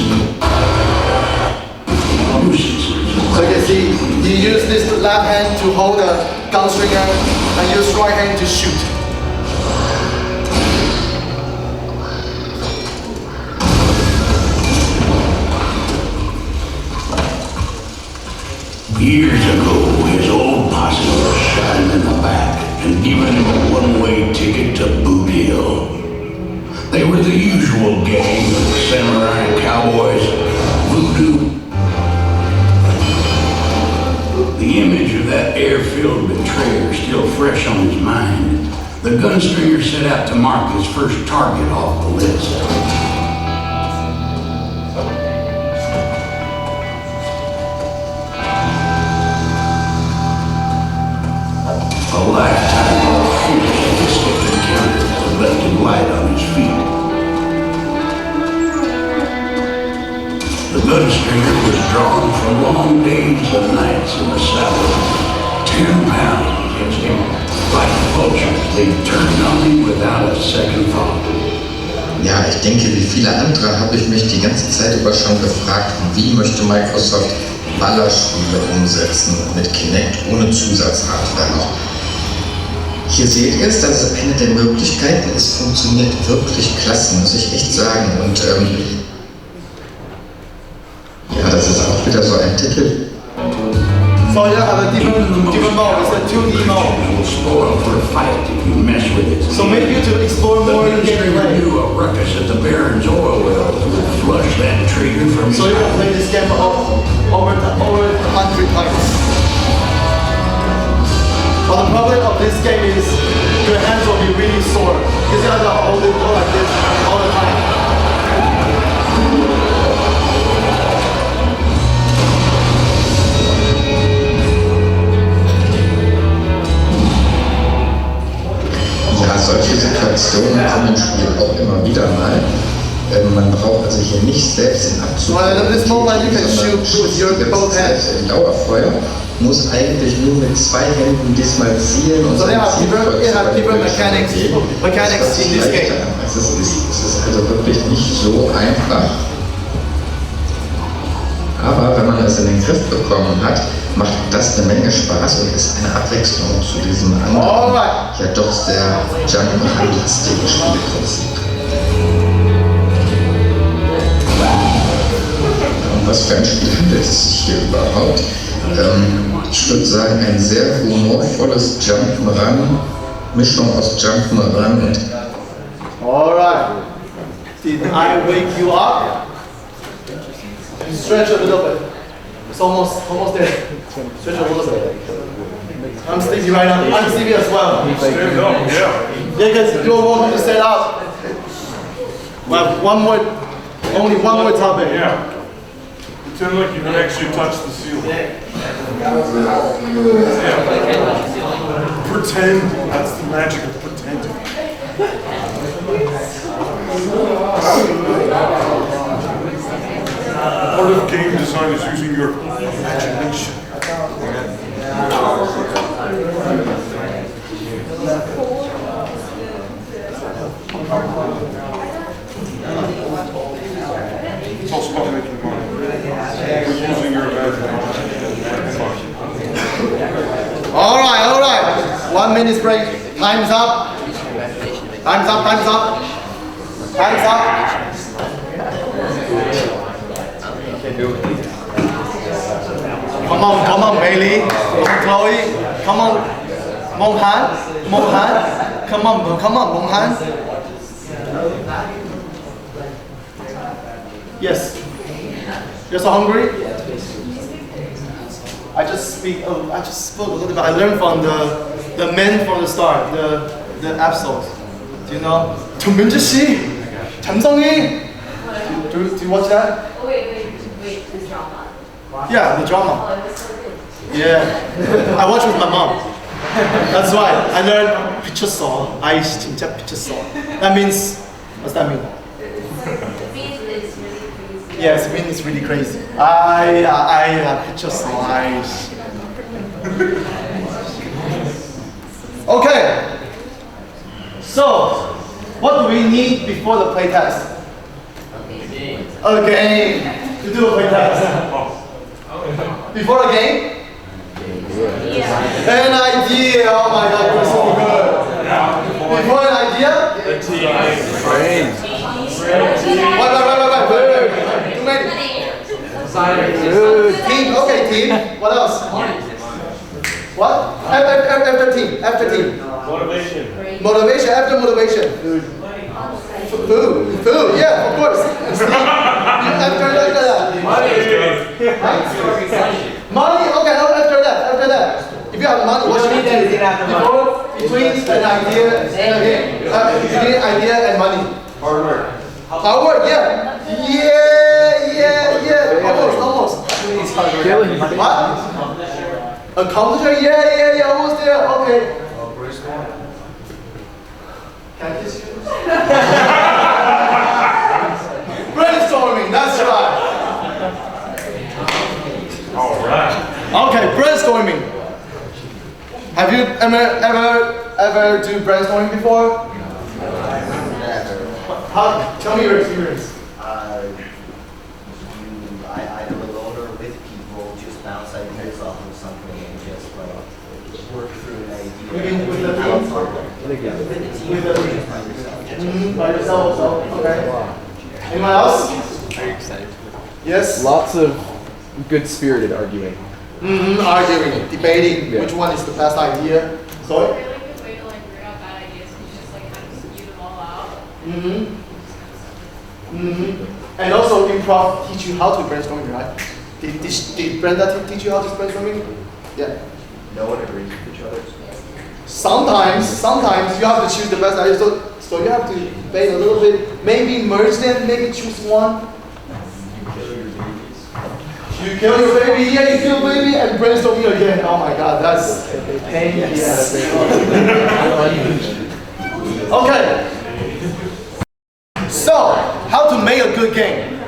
So you can see, you use this left hand to hold the gunstringer and use right hand to shoot. Years ago, his old posse was shot him in the back and given him a one-way ticket to Boot Hill. They were the usual gang of samurai cowboys, voodoo. The image of that air-filled betrayer still fresh on his mind. The gunstringer set out to mark his first target off the list. A lifetime of fierce and stiff encounters had left him light on his feet. The gunstringer was drawn from long days and nights in the saddle. 10 pounds against him. Like vultures, they turned on him without a second thought. Ja, ich denke, wie viele andere habe ich mich die ganze Zeit über schon gefragt, wie möchte Microsoft Ballerspiele umsetzen mit Kinect ohne Zusatzhardware noch. Hier seht ihr es, das ist eine der Möglichkeiten, es funktioniert wirklich klasse, muss ich echt sagen. Und ja, das ist auch wieder so ein Titel. So you have a different mode, it's a 2D mode. So maybe to explore more in gameplay. So you can play this game over 100 times. But the problem of this game is your hands will be really sore because you have to hold it like this all the time. Ja, solche Situationen kommen im Spiel auch immer wieder mal. Man braucht also hier nicht selbst den Abzug. Im Dauerfeuer muss eigentlich nur mit 2 Händen diesmal zielen und so mechanics in this game. Es ist also wirklich nicht so einfach. Aber wenn man es in den Griff bekommen hat, macht das eine Menge Spaß und ist eine Abwechslung zu diesem anderen, ja doch sehr Jump'n'Run-lastigen Spielprinzip. Um was für ein Spiel handelt es sich hier überhaupt? Ich würde sagen, ein sehr humorvolles Jump'n'Run, Mischung aus Jump'n'Run und... Alright. Did I wake you up? Stretch a little bit. It's almost there. Stretch a little bit. I'm sleepy right now. I'm sleepy as well. Stand up, yeah. Yeah, because you don't want me to stand up. We have only one more topic. Yeah. Pretend like you can actually touch the ceiling. Yeah. Pretend. That's the magic of pretending. Part of game design is using your imagination. It's also about making money. Using your imagination. All right. 1 minute break. Time's up. Time's up. Come on, Bailey. Come on, Chloe. Come on, Mong-Han. Come on, Mong-Han. Yes. You're so hungry? I just spoke a little bit. I learned from the men from the start, the episodes. Do you know? 조민주 씨, 잠성이. Do you watch that? Oh, wait, the drama. Yeah, the drama. Yeah, I watch with my mom. That's why I learned 미쳤어. 아이씨 진짜 미쳤어. That means, what's that mean? Yes, it means it's really crazy. I 미쳤어. 아이씨. Okay. So, what do we need before the playtest? A game. To do a playtest. Before a game? An idea. Oh my God, you're so good. Before an idea? Wait. Too many. Team. Okay, team. What else? What? After team. Motivation. After motivation. Food. Yeah, of course. After that. Money. Okay. After that. If you have money, what should you do? between an idea between idea and money. Hard work. Hard work, yeah. Almost. What? Accomplishment? Yeah, almost there. Okay. Can I kiss you? Brainstorming, that's right. All right. Okay, brainstorming. Have you ever do brainstorming before? How? Tell me your experience. I either alone or with people just bounce ideas off of something and just like work through an idea. You mean with the team? With the team. With the team. Just by yourself. By yourself, so okay. Anyone else? Are you excited? Yes. Lots of good-spirited arguing. Arguing, debating, which one is the best idea. Sorry? Really good way to like root out bad ideas and just like kind of spew them all out. And also improv teach you how to brainstorming, right? Did Brenda teach you how to brainstorming? Yeah. No one agrees with each other. Sometimes you have to choose the best idea. So you have to debate a little bit, maybe merge them, maybe choose one. You kill your baby, yeah, you kill baby, and brainstorming again. Oh my God, that's pain. Yes. Okay. So, how to make a good game?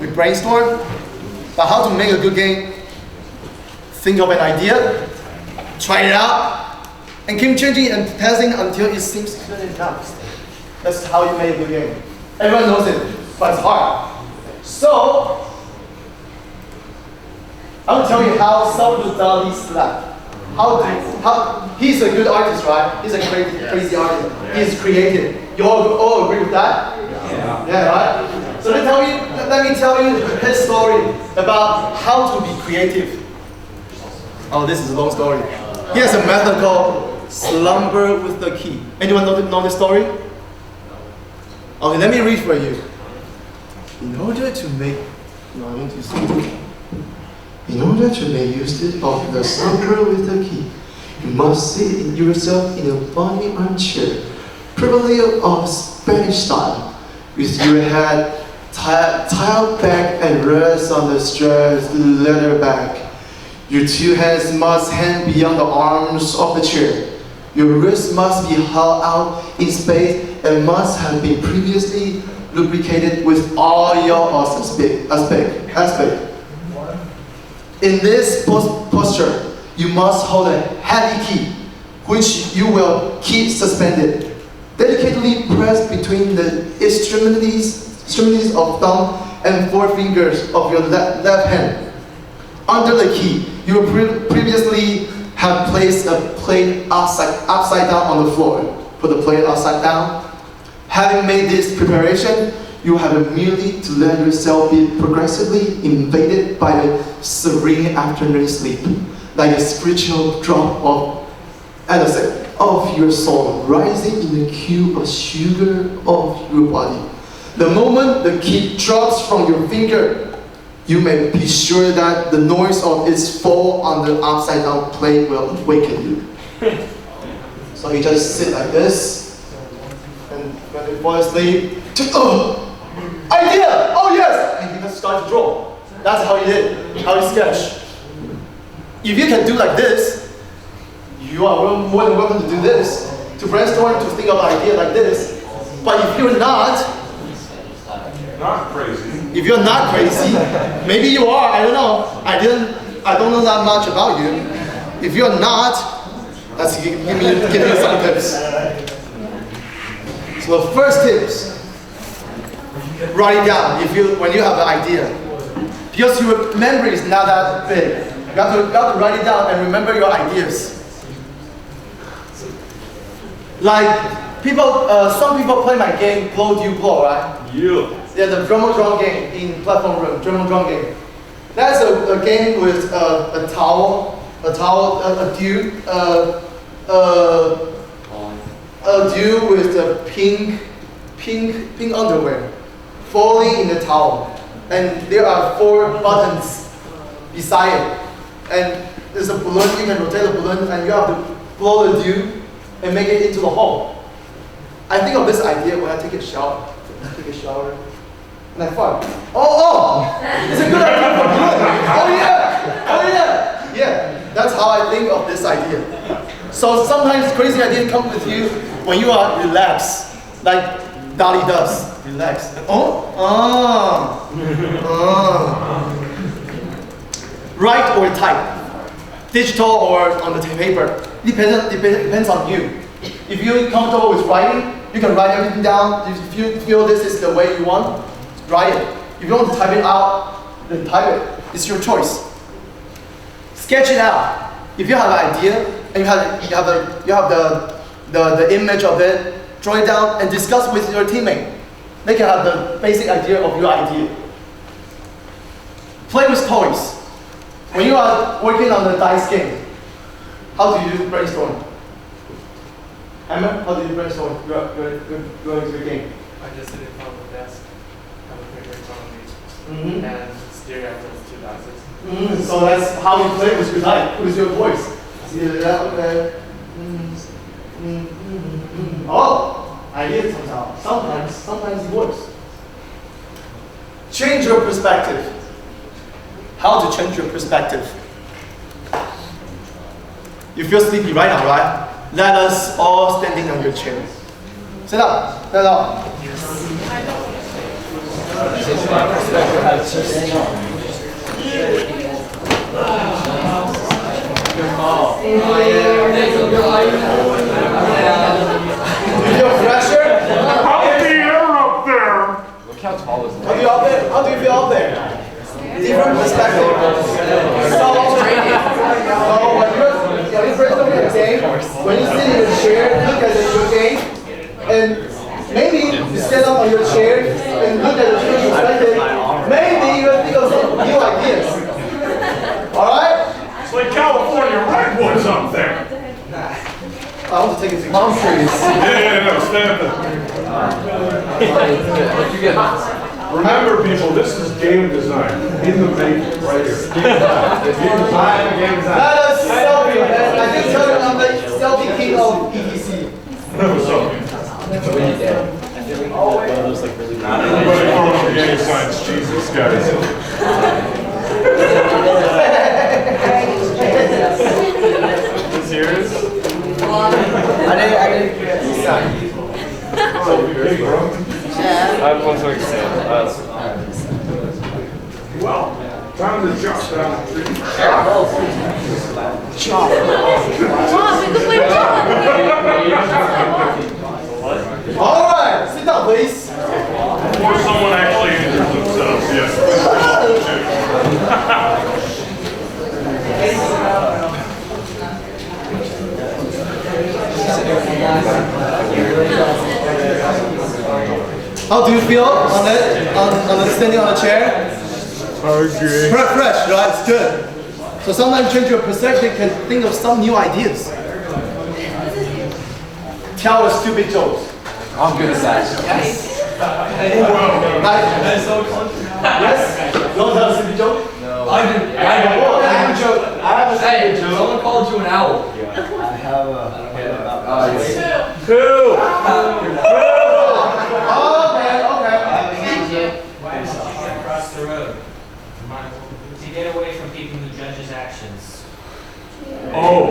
We brainstorm, but how to make a good game? Think of an idea, try it out, and keep changing and testing until it seems good enough. That's how you make a good game. Everyone knows it, but it's hard. So, I'll tell you how Salvador Dali slept. He's a good artist, right? He's a crazy artist. He's creative. You all agree with that? Yeah, right? So let me tell you his story about how to be creative. Oh, this is a long story. He has a method called slumber with the key. Anyone know this story? Okay, let me read for you. In order to make use of the slumber with the key, you must sit yourself in a funny armchair, preferably of Spanish style, with your head tiled back and rest on the stretched leather back. Your two hands must hang beyond the arms of the chair. Your wrists must be held out in space and must have been previously lubricated with all your aspect. In this posture, you must hold a heavy key, which you will keep suspended, delicately pressed between the extremities of thumb and forefingers of your left hand. Under the key, you will previously have placed a plate upside down on the floor. Put the plate upside down. Having made this preparation, you have merely to let yourself be progressively invaded by a serene afternoon sleep, like a spiritual drop of anesthetic of your soul rising in the cube of sugar of your body. The moment the key drops from your finger, you may be sure that the noise of its fall on the upside down plate will awaken you. So you just sit like this, and when you fall asleep, idea! Oh yes! And you just start to draw. That's how he did, how he sketched. If you can do like this, you are more than welcome to do this, to brainstorm, to think of an idea like this. But if you're not crazy. If you're not crazy, maybe you are, I don't know. I don't know that much about you. If you're not, let's give me some tips. So the first tips, write it down when you have an idea. Because your memory is not that big. You have to write it down and remember your ideas. Like some people play my game Blow Do You Blow, right? Yeah, the drum game in platform room, drum game. That's a game with a towel, a dude with the pink underwear, falling in the towel, and there are 4 buttons beside it, and there's a balloon. You can rotate the balloon, and you have to blow the dew, and make it into the hole. I think of this idea when I take a shower. And I fart. Oh! It's a good idea for good. Oh yeah! Yeah, that's how I think of this idea. So sometimes crazy ideas come with you when you are relaxed, like Dali does. Relax. Write or type, digital or on the paper. Depends on you. If you're comfortable with writing, you can write everything down. If you feel this is the way you want, write it. If you want to type it out, then type it. It's your choice. Sketch it out. If you have an idea and you have the image of it, draw it down and discuss with your teammate. They can have the basic idea of your idea. Play with toys. When you are working on the dice game, how do you brainstorm? Emma, how do you brainstorm your game? I just sit in front of the desk, have a paper in front of me, and stare at those two dice. So that's how you play with your dice, with your voice. Oh, idea comes out. Sometimes it works. Change your perspective. How to change your perspective? You feel sleepy right now, right? Let us all standing on your chair. Sit up, stand up. You feel pressure? How the air up there? Look how tall is How do you feel up there? Different perspective. When you sit in your chair, look at your game, and maybe you stand up on your chair and look at the different perspective. Maybe you will think of some new ideas. All right? It's like California redwoods up there. I want to take a picture. Palm trees. Yeah, stand What'd you get? Remember, people, this is game design in the making, right here. I am game design. Let us selfie. I can tell you I'm the selfie king of EDC. Everybody throwing up gang signs, Jesus, guys. What's yours? I didn't sign. I have one to say. Well, time to jump down the tree. Mom, we can play All right, sit down, please. Before someone actually injures themselves, yes. How do you feel on it? On the standing on a chair? Okay. Fresh, right? It's good. So sometimes change your perspective can think of some new ideas. Tell a stupid joke. I'm good at that. Yes. That is so yes? You want to tell a stupid joke? No. I have a joke. I have a stupid joke. Someone called you an owl. I have a. Two. Okay. Across the road. To get away from people who judge his actions. Oh.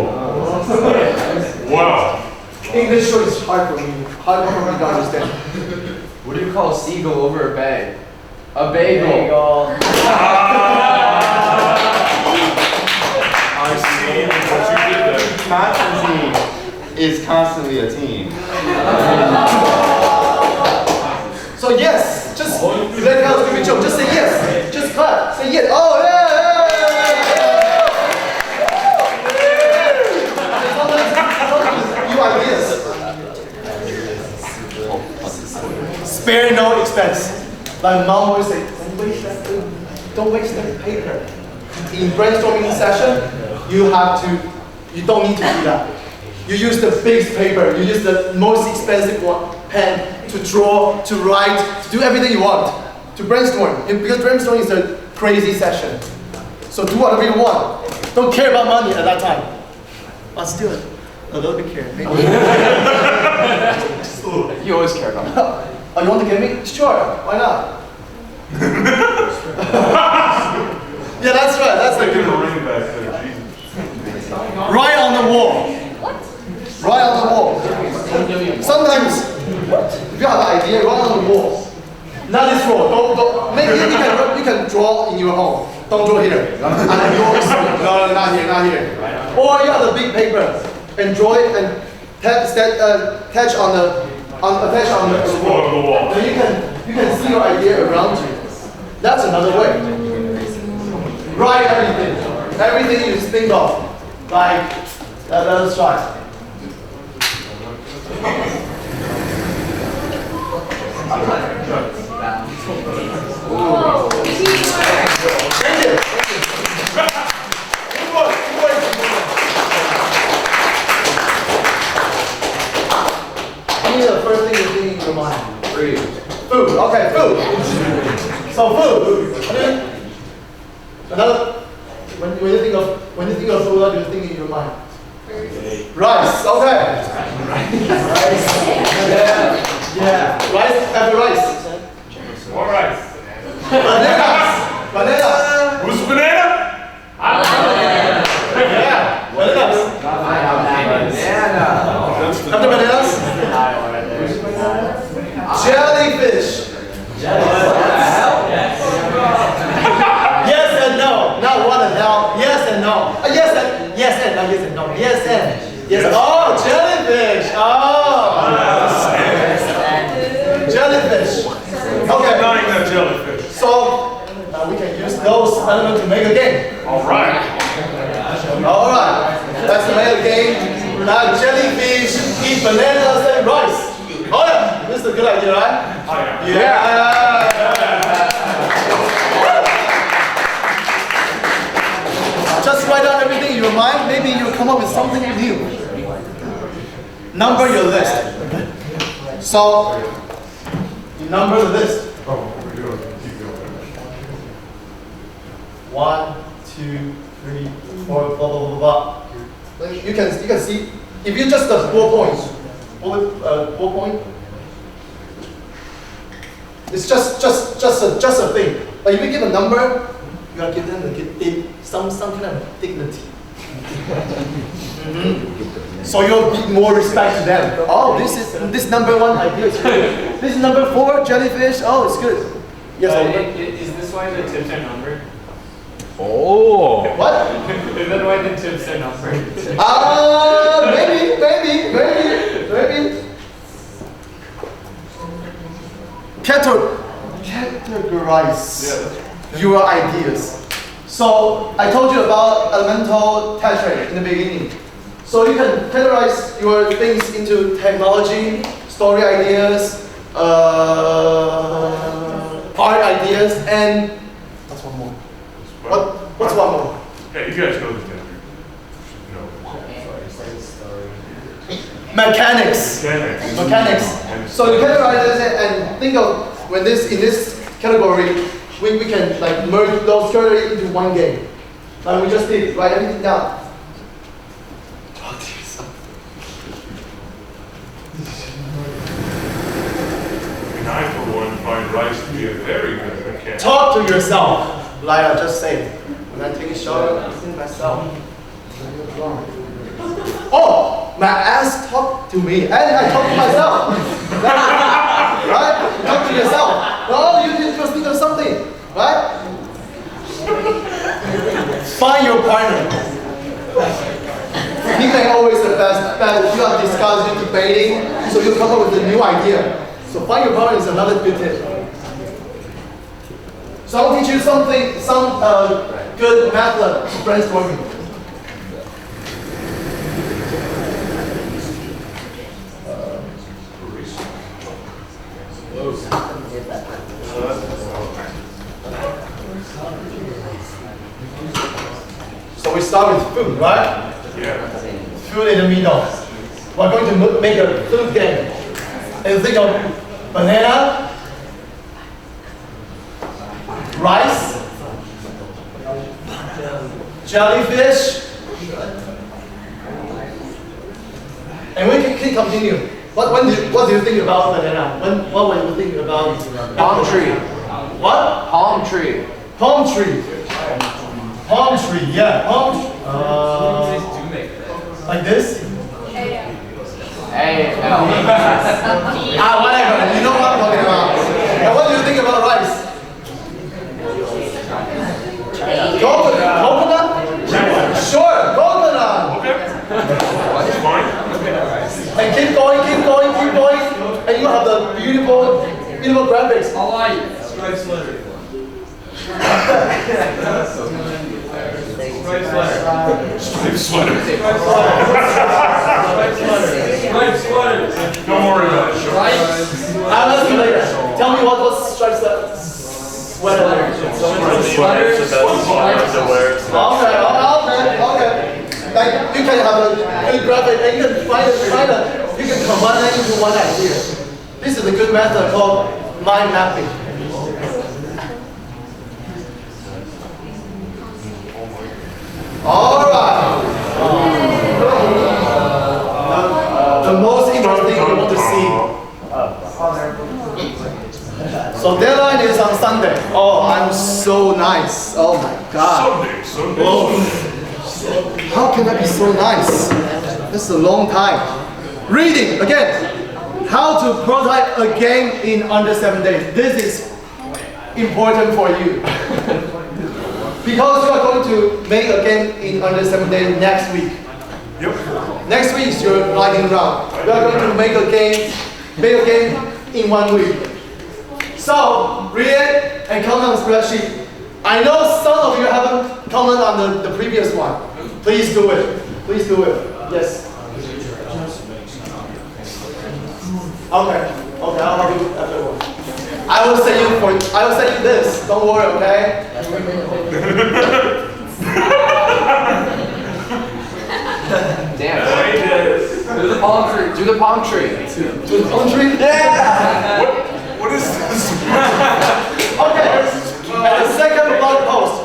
Wow. English show is hard for me. Hard for me to understand. What do you call a seagull over a bag? A bagel. I see what you did there. Constantine is constantly a team. So yes, just let me tell a joke. Just say yes. Just clap. Say yes. Oh yeah. New ideas. Spare no expense. My mom always say, don't waste that paper. In brainstorming session, you don't need to do that. You use the biggest paper. You use the most expensive pen to draw, to write, to do everything you want, to brainstorm. Because brainstorming is a crazy session. So do whatever you want. Don't care about money at that time. Let's do it. a little bit care. Maybe. You always care about me. Oh, you want to give me? Sure, why not? Yeah, that's right. That's a good one. Right on the wall. What? Right on the wall. Sometimes, if you have an idea, right on the wall. Not this wall. Don't. Maybe you can draw in your home. Don't draw here. And then yours. No, not here, not here. Or you have a big paper and draw it and attach on the wall. Then you can see your idea around you. That's another way. Write everything. Everything you think of. Like, let us try. Thank you. Give me the first thing you're thinking in your mind. Food. Food. Okay, food. So food. Another. When you think of food, what do you think in your mind? Rice. Okay. Rice. Yeah. Rice. Have rice. More rice. Bananas. Bananas. Who's banana? Yeah. Bananas. After bananas. Jellyfish. Yes and no. Not what and no. Yes and no. Yes and no. Yes and. Yes. Oh, jellyfish. Oh. Jellyfish. Okay. Denying that jellyfish. So now we can use those elements to make a game. All right. All right. Let's make a game. Now jellyfish eat bananas and rice. Oh yeah. This is a good idea, right? Yeah. Just write down everything in your mind. Maybe you'll come up with something new. Number your list. So, you number the list. 1, 2, 3, 4, blah, blah, blah, blah. You can see, if you just the 4 points, bullet point, it's just a thing. But if you give a number, you gotta give them some kind of dignity. So you'll give more respect to them. Oh, this number 1 idea is good. This is number 4 jellyfish. Oh, it's good. Yes. Is this why the tips are numbered? Oh. What? Is that why the tips are numbered? Maybe. Categorize your ideas. So I told you about elemental tetrad in the beginning. So you can categorize your things into technology, story ideas, art ideas, and what's one more? What's one more? Hey, you guys know this guy. Mechanics. So you categorize it and think of when in this category we can like merge those categories into one game. Like we just did, write everything down. Talk to yourself. And I, for one, find rice to be a very good mechanic. Talk to yourself. Like I just said, when I take a shower, I think myself. Oh, my ass talk to me, and I talk to myself. Right? Talk to yourself. Oh, you just think of something, right? Find your partner. He may always the best, but you are discussing, debating, so you come up with a new idea. So find your partner is another good tip. So I'll teach you some good method of brainstorming. So we start with food, right? Yeah. Food in the middle. We're going to make a food game. And think of banana, rice, jellyfish, continue. What do you think about banana? What were you thinking about? Palm tree. What? Palm tree. Palm tree. Palm tree, yeah. Palm like this? Hey, whatever. You know what I'm talking about. And what do you think about rice? Coconut? Sure, coconut. Okay. That's fine. And keep going. And you have the beautiful graphics. I like Striped sweater. Striped sweater. Don't worry about it. I'll ask you later. Tell me what was striped sweater. Okay. Like you can have a good graphic and you can you can combine that into one idea. This is a good method called mind mapping. All right. The most interesting you want to see. So deadline is on Sunday. Oh, I'm so nice. Oh my God. Sunday. Oh. How can that be so nice? This is a long time. Reading again. How to prototype a game in under 7 days. This is important for you. Because you are going to make a game in under 7 days next week. Yep. Next week is your lightning round. You are going to make a game in 1 week. So read it and comment on the spreadsheet. I know some of you haven't commented on the previous one. Please do it. Please do it. Yes. Okay. I'll help you afterwards. I will send you this. Don't worry, okay? Damn. Do the palm tree. Do the palm tree. Do the palm tree? Yeah! What is this? Okay. And the second blog post.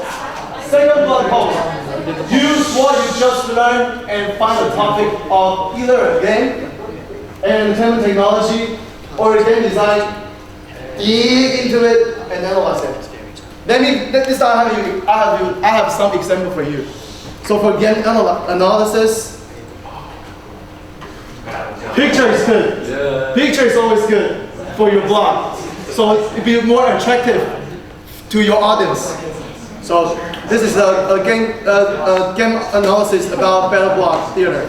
Use what you just learned and find a topic of either a game, entertainment technology, or a game design. Dig into it and analyze it. This time I have some example for you. So for game analysis, picture is good. Yeah. Picture is always good for your blog. So it'll be more attractive to your audience. So this is a game analysis about Battle Block Theater.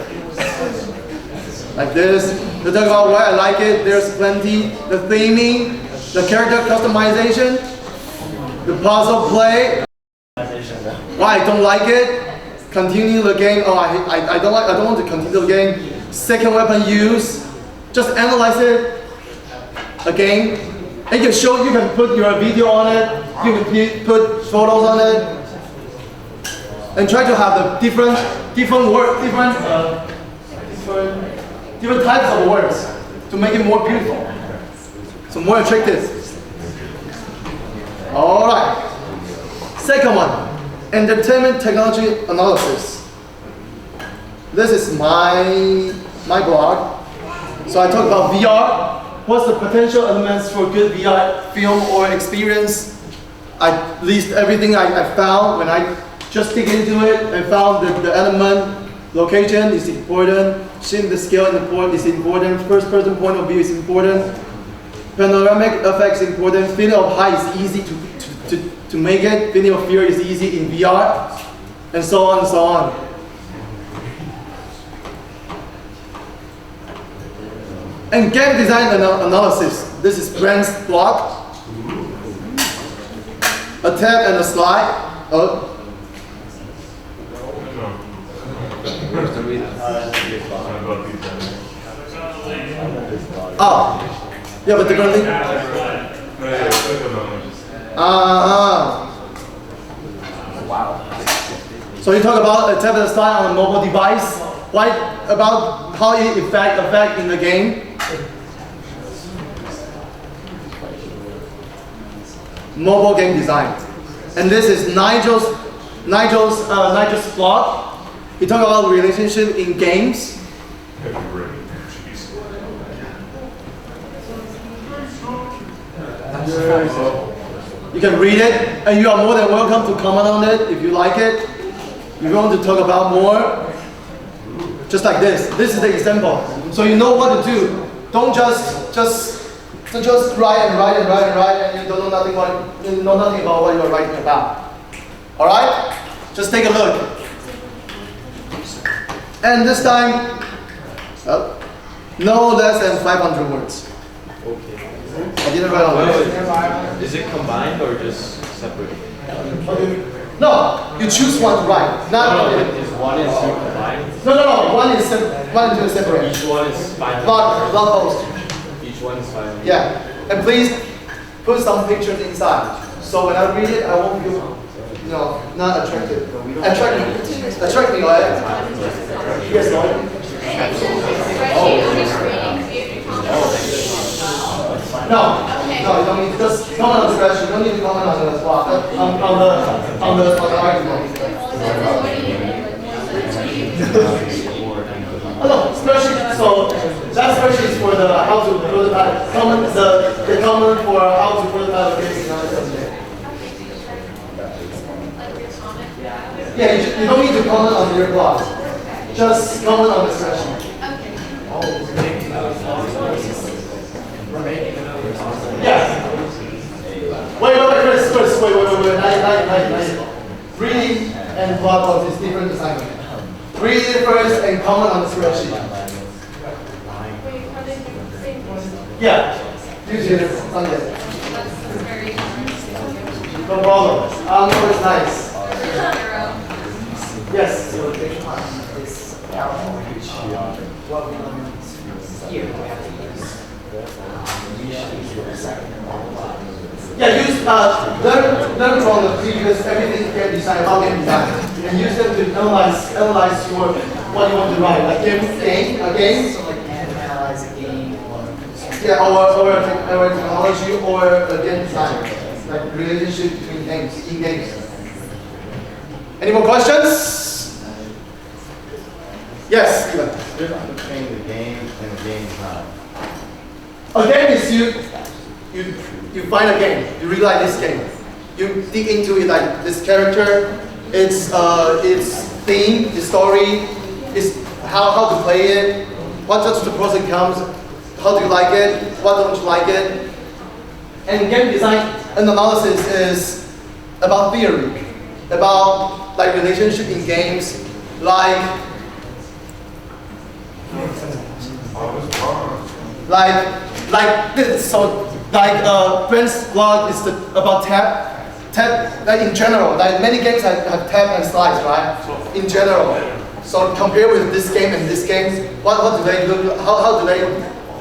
Like this. To talk about why I like it, there's plenty. The theming, the character customization, the puzzle play. Why I don't like it? Continue the game. Oh, I don't want to continue the game. Second weapon use. Just analyze it again. And you can put your video on it. You can put photos on it, and try to have the different types of words to make it more beautiful, so more attractive. All right. Second one, entertainment technology analysis. This is my blog. So I talk about VR. What's the potential elements for good VR film or experience? I list everything I found when I just dig into it and found the element. Location is important. Shifting the scale is important. First person point of view is important. Panoramic effects is important. Feeling of height is easy to make it. Feeling of fear is easy in VR. And so on and so on. And game design analysis. This is Brent's blog. A tab and a slide. Yeah, but different thing. Wow. So you talk about a tab and a slide on a mobile device. Why about how it affect in the game? Mobile game design. And this is Nigel's blog. He talks about relationship in games. You can read it, and you are more than welcome to comment on it if you like it. If you want to talk about more, just like this. This is the example. So you know what to do. Don't just write and write and write and write, and you don't know nothing about what you are writing about. All right? Just take a look. And this time, no less than 500 words. Okay. I didn't write all this. Is it combined or just separate? No, you choose one to write. Not is one and two combined? No. One and two is separate. Each one is 500. Not both. Each one is 500. Yeah, and please put some pictures inside. So when I read it, I won't feel, not attractive. Attract me, right? Yes, no. No, you don't need to just comment on the spreadsheet. You don't need to comment on the spot, on the argument. Oh no, spreadsheet. So that spreadsheet is for the how to prototype. The comment for how to prototype a game. Yeah, you don't need to comment on your blog. Just comment on the spreadsheet. Yes. Wait, Chris, wait. Read and blog post is different assignment. Read it first and comment on the spreadsheet. Yeah. Usually it's Sunday. No problem. I know it's nice. Yes. So big one is powerful, which what we learned here we have to use. Yeah, use learn from the previous everything game design, how game design, and use them to analyze your what you want to write, like a game. So like analyze a game or technology or a game design, like relationship between games in games. Any more questions? Yes, Steven. Difference between the game and the game design. A game is you find a game, you really like this game. You dig into it, like this character, its theme, its story, its how to play it, what's the pros and cons, how do you like it, what don't you like it. And game design and analysis is about theory, about like relationship in games, like this. So Brent's blog is about tab, like in general. Like many games have tab and slides, right? In general. So compare with this game and this game, what do they look? How do they?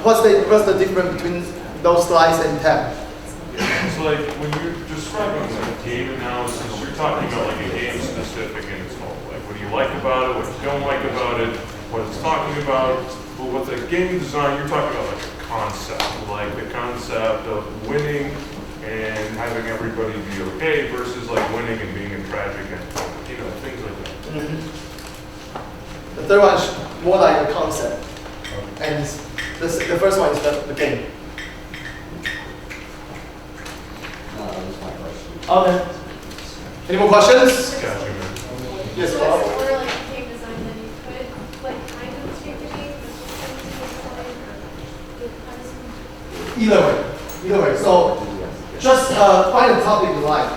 What's the difference between those slides and tab? It's like when you're describing like game analysis, you're talking about like a game specific and it's all like what do you like about it, what you don't like about it, what it's talking about. But with the game design, you're talking about like a concept, like the concept of winning and having everybody be okay versus like winning and being a tragic end, things like that. Mm-hmm. The third one is more like a concept, and the first one is the game. Okay. Any more questions? Yes, Bob. Or like game design, then you could like kind of take the game, Either way. So just find a topic you like.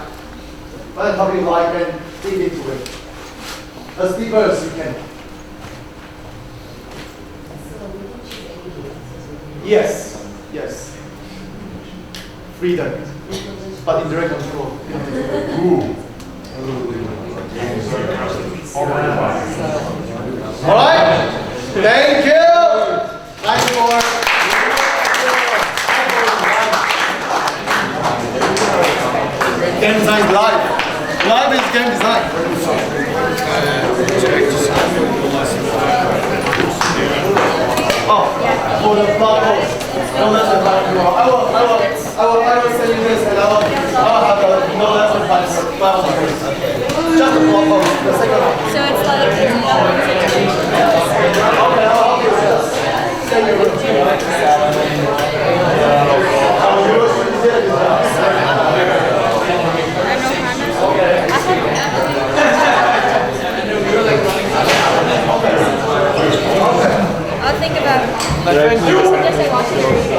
Find a topic you like and dig into it as deep as you can. Yes. Freedom, but indirect control. All right. Thank you. Thank you for. Game design live. Live is game design. For the blog post. No less than 5 tomorrow. I will send you this and I will have no less than 5 words. Just the blog post. The second one. So it's like Okay, I'll help you with this. Send you a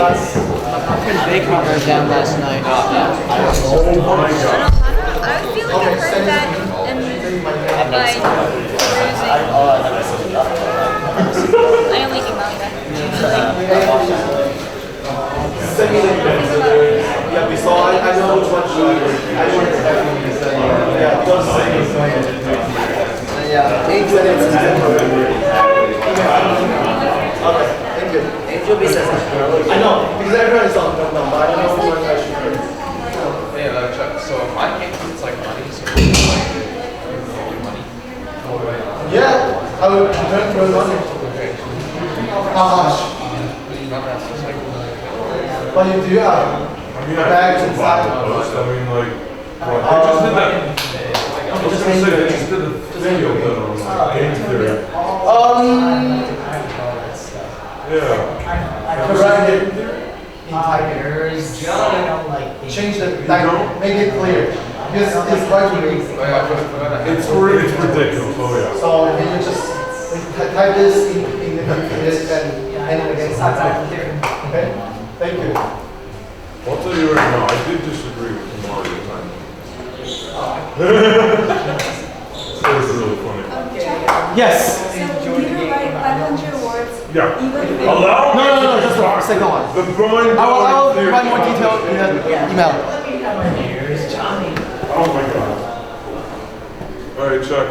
Muffin bakery burned down last night. I feel like I've heard that in like I only eat manga. Yeah, we saw. I know which one. I wanted to have you say. Yeah, those things. Yeah, Angel. Okay, thank you. Angel B says I know because everyone is on no, but I don't know what I should do. Yeah, Chuck, so in my case, it's like money, so it's like money. Yeah, I would return for money. How much? But you do have bags inside. I mean, like, they just did that. I was gonna say they just did the video that on game theory. Yeah. Correct it. Change the like, make it clear. Because it's quite unique. It's ridiculous. Oh yeah. So can you just type this in the this and again. Okay. Thank you. I'll tell you right now, I did disagree with the Mario time. It was really funny. Yes. So you write 500 words. Yeah. Even Allow me No, to just talk. a second one. The drawing. I will provide more detail in the email. Oh my god. All right, Chuck.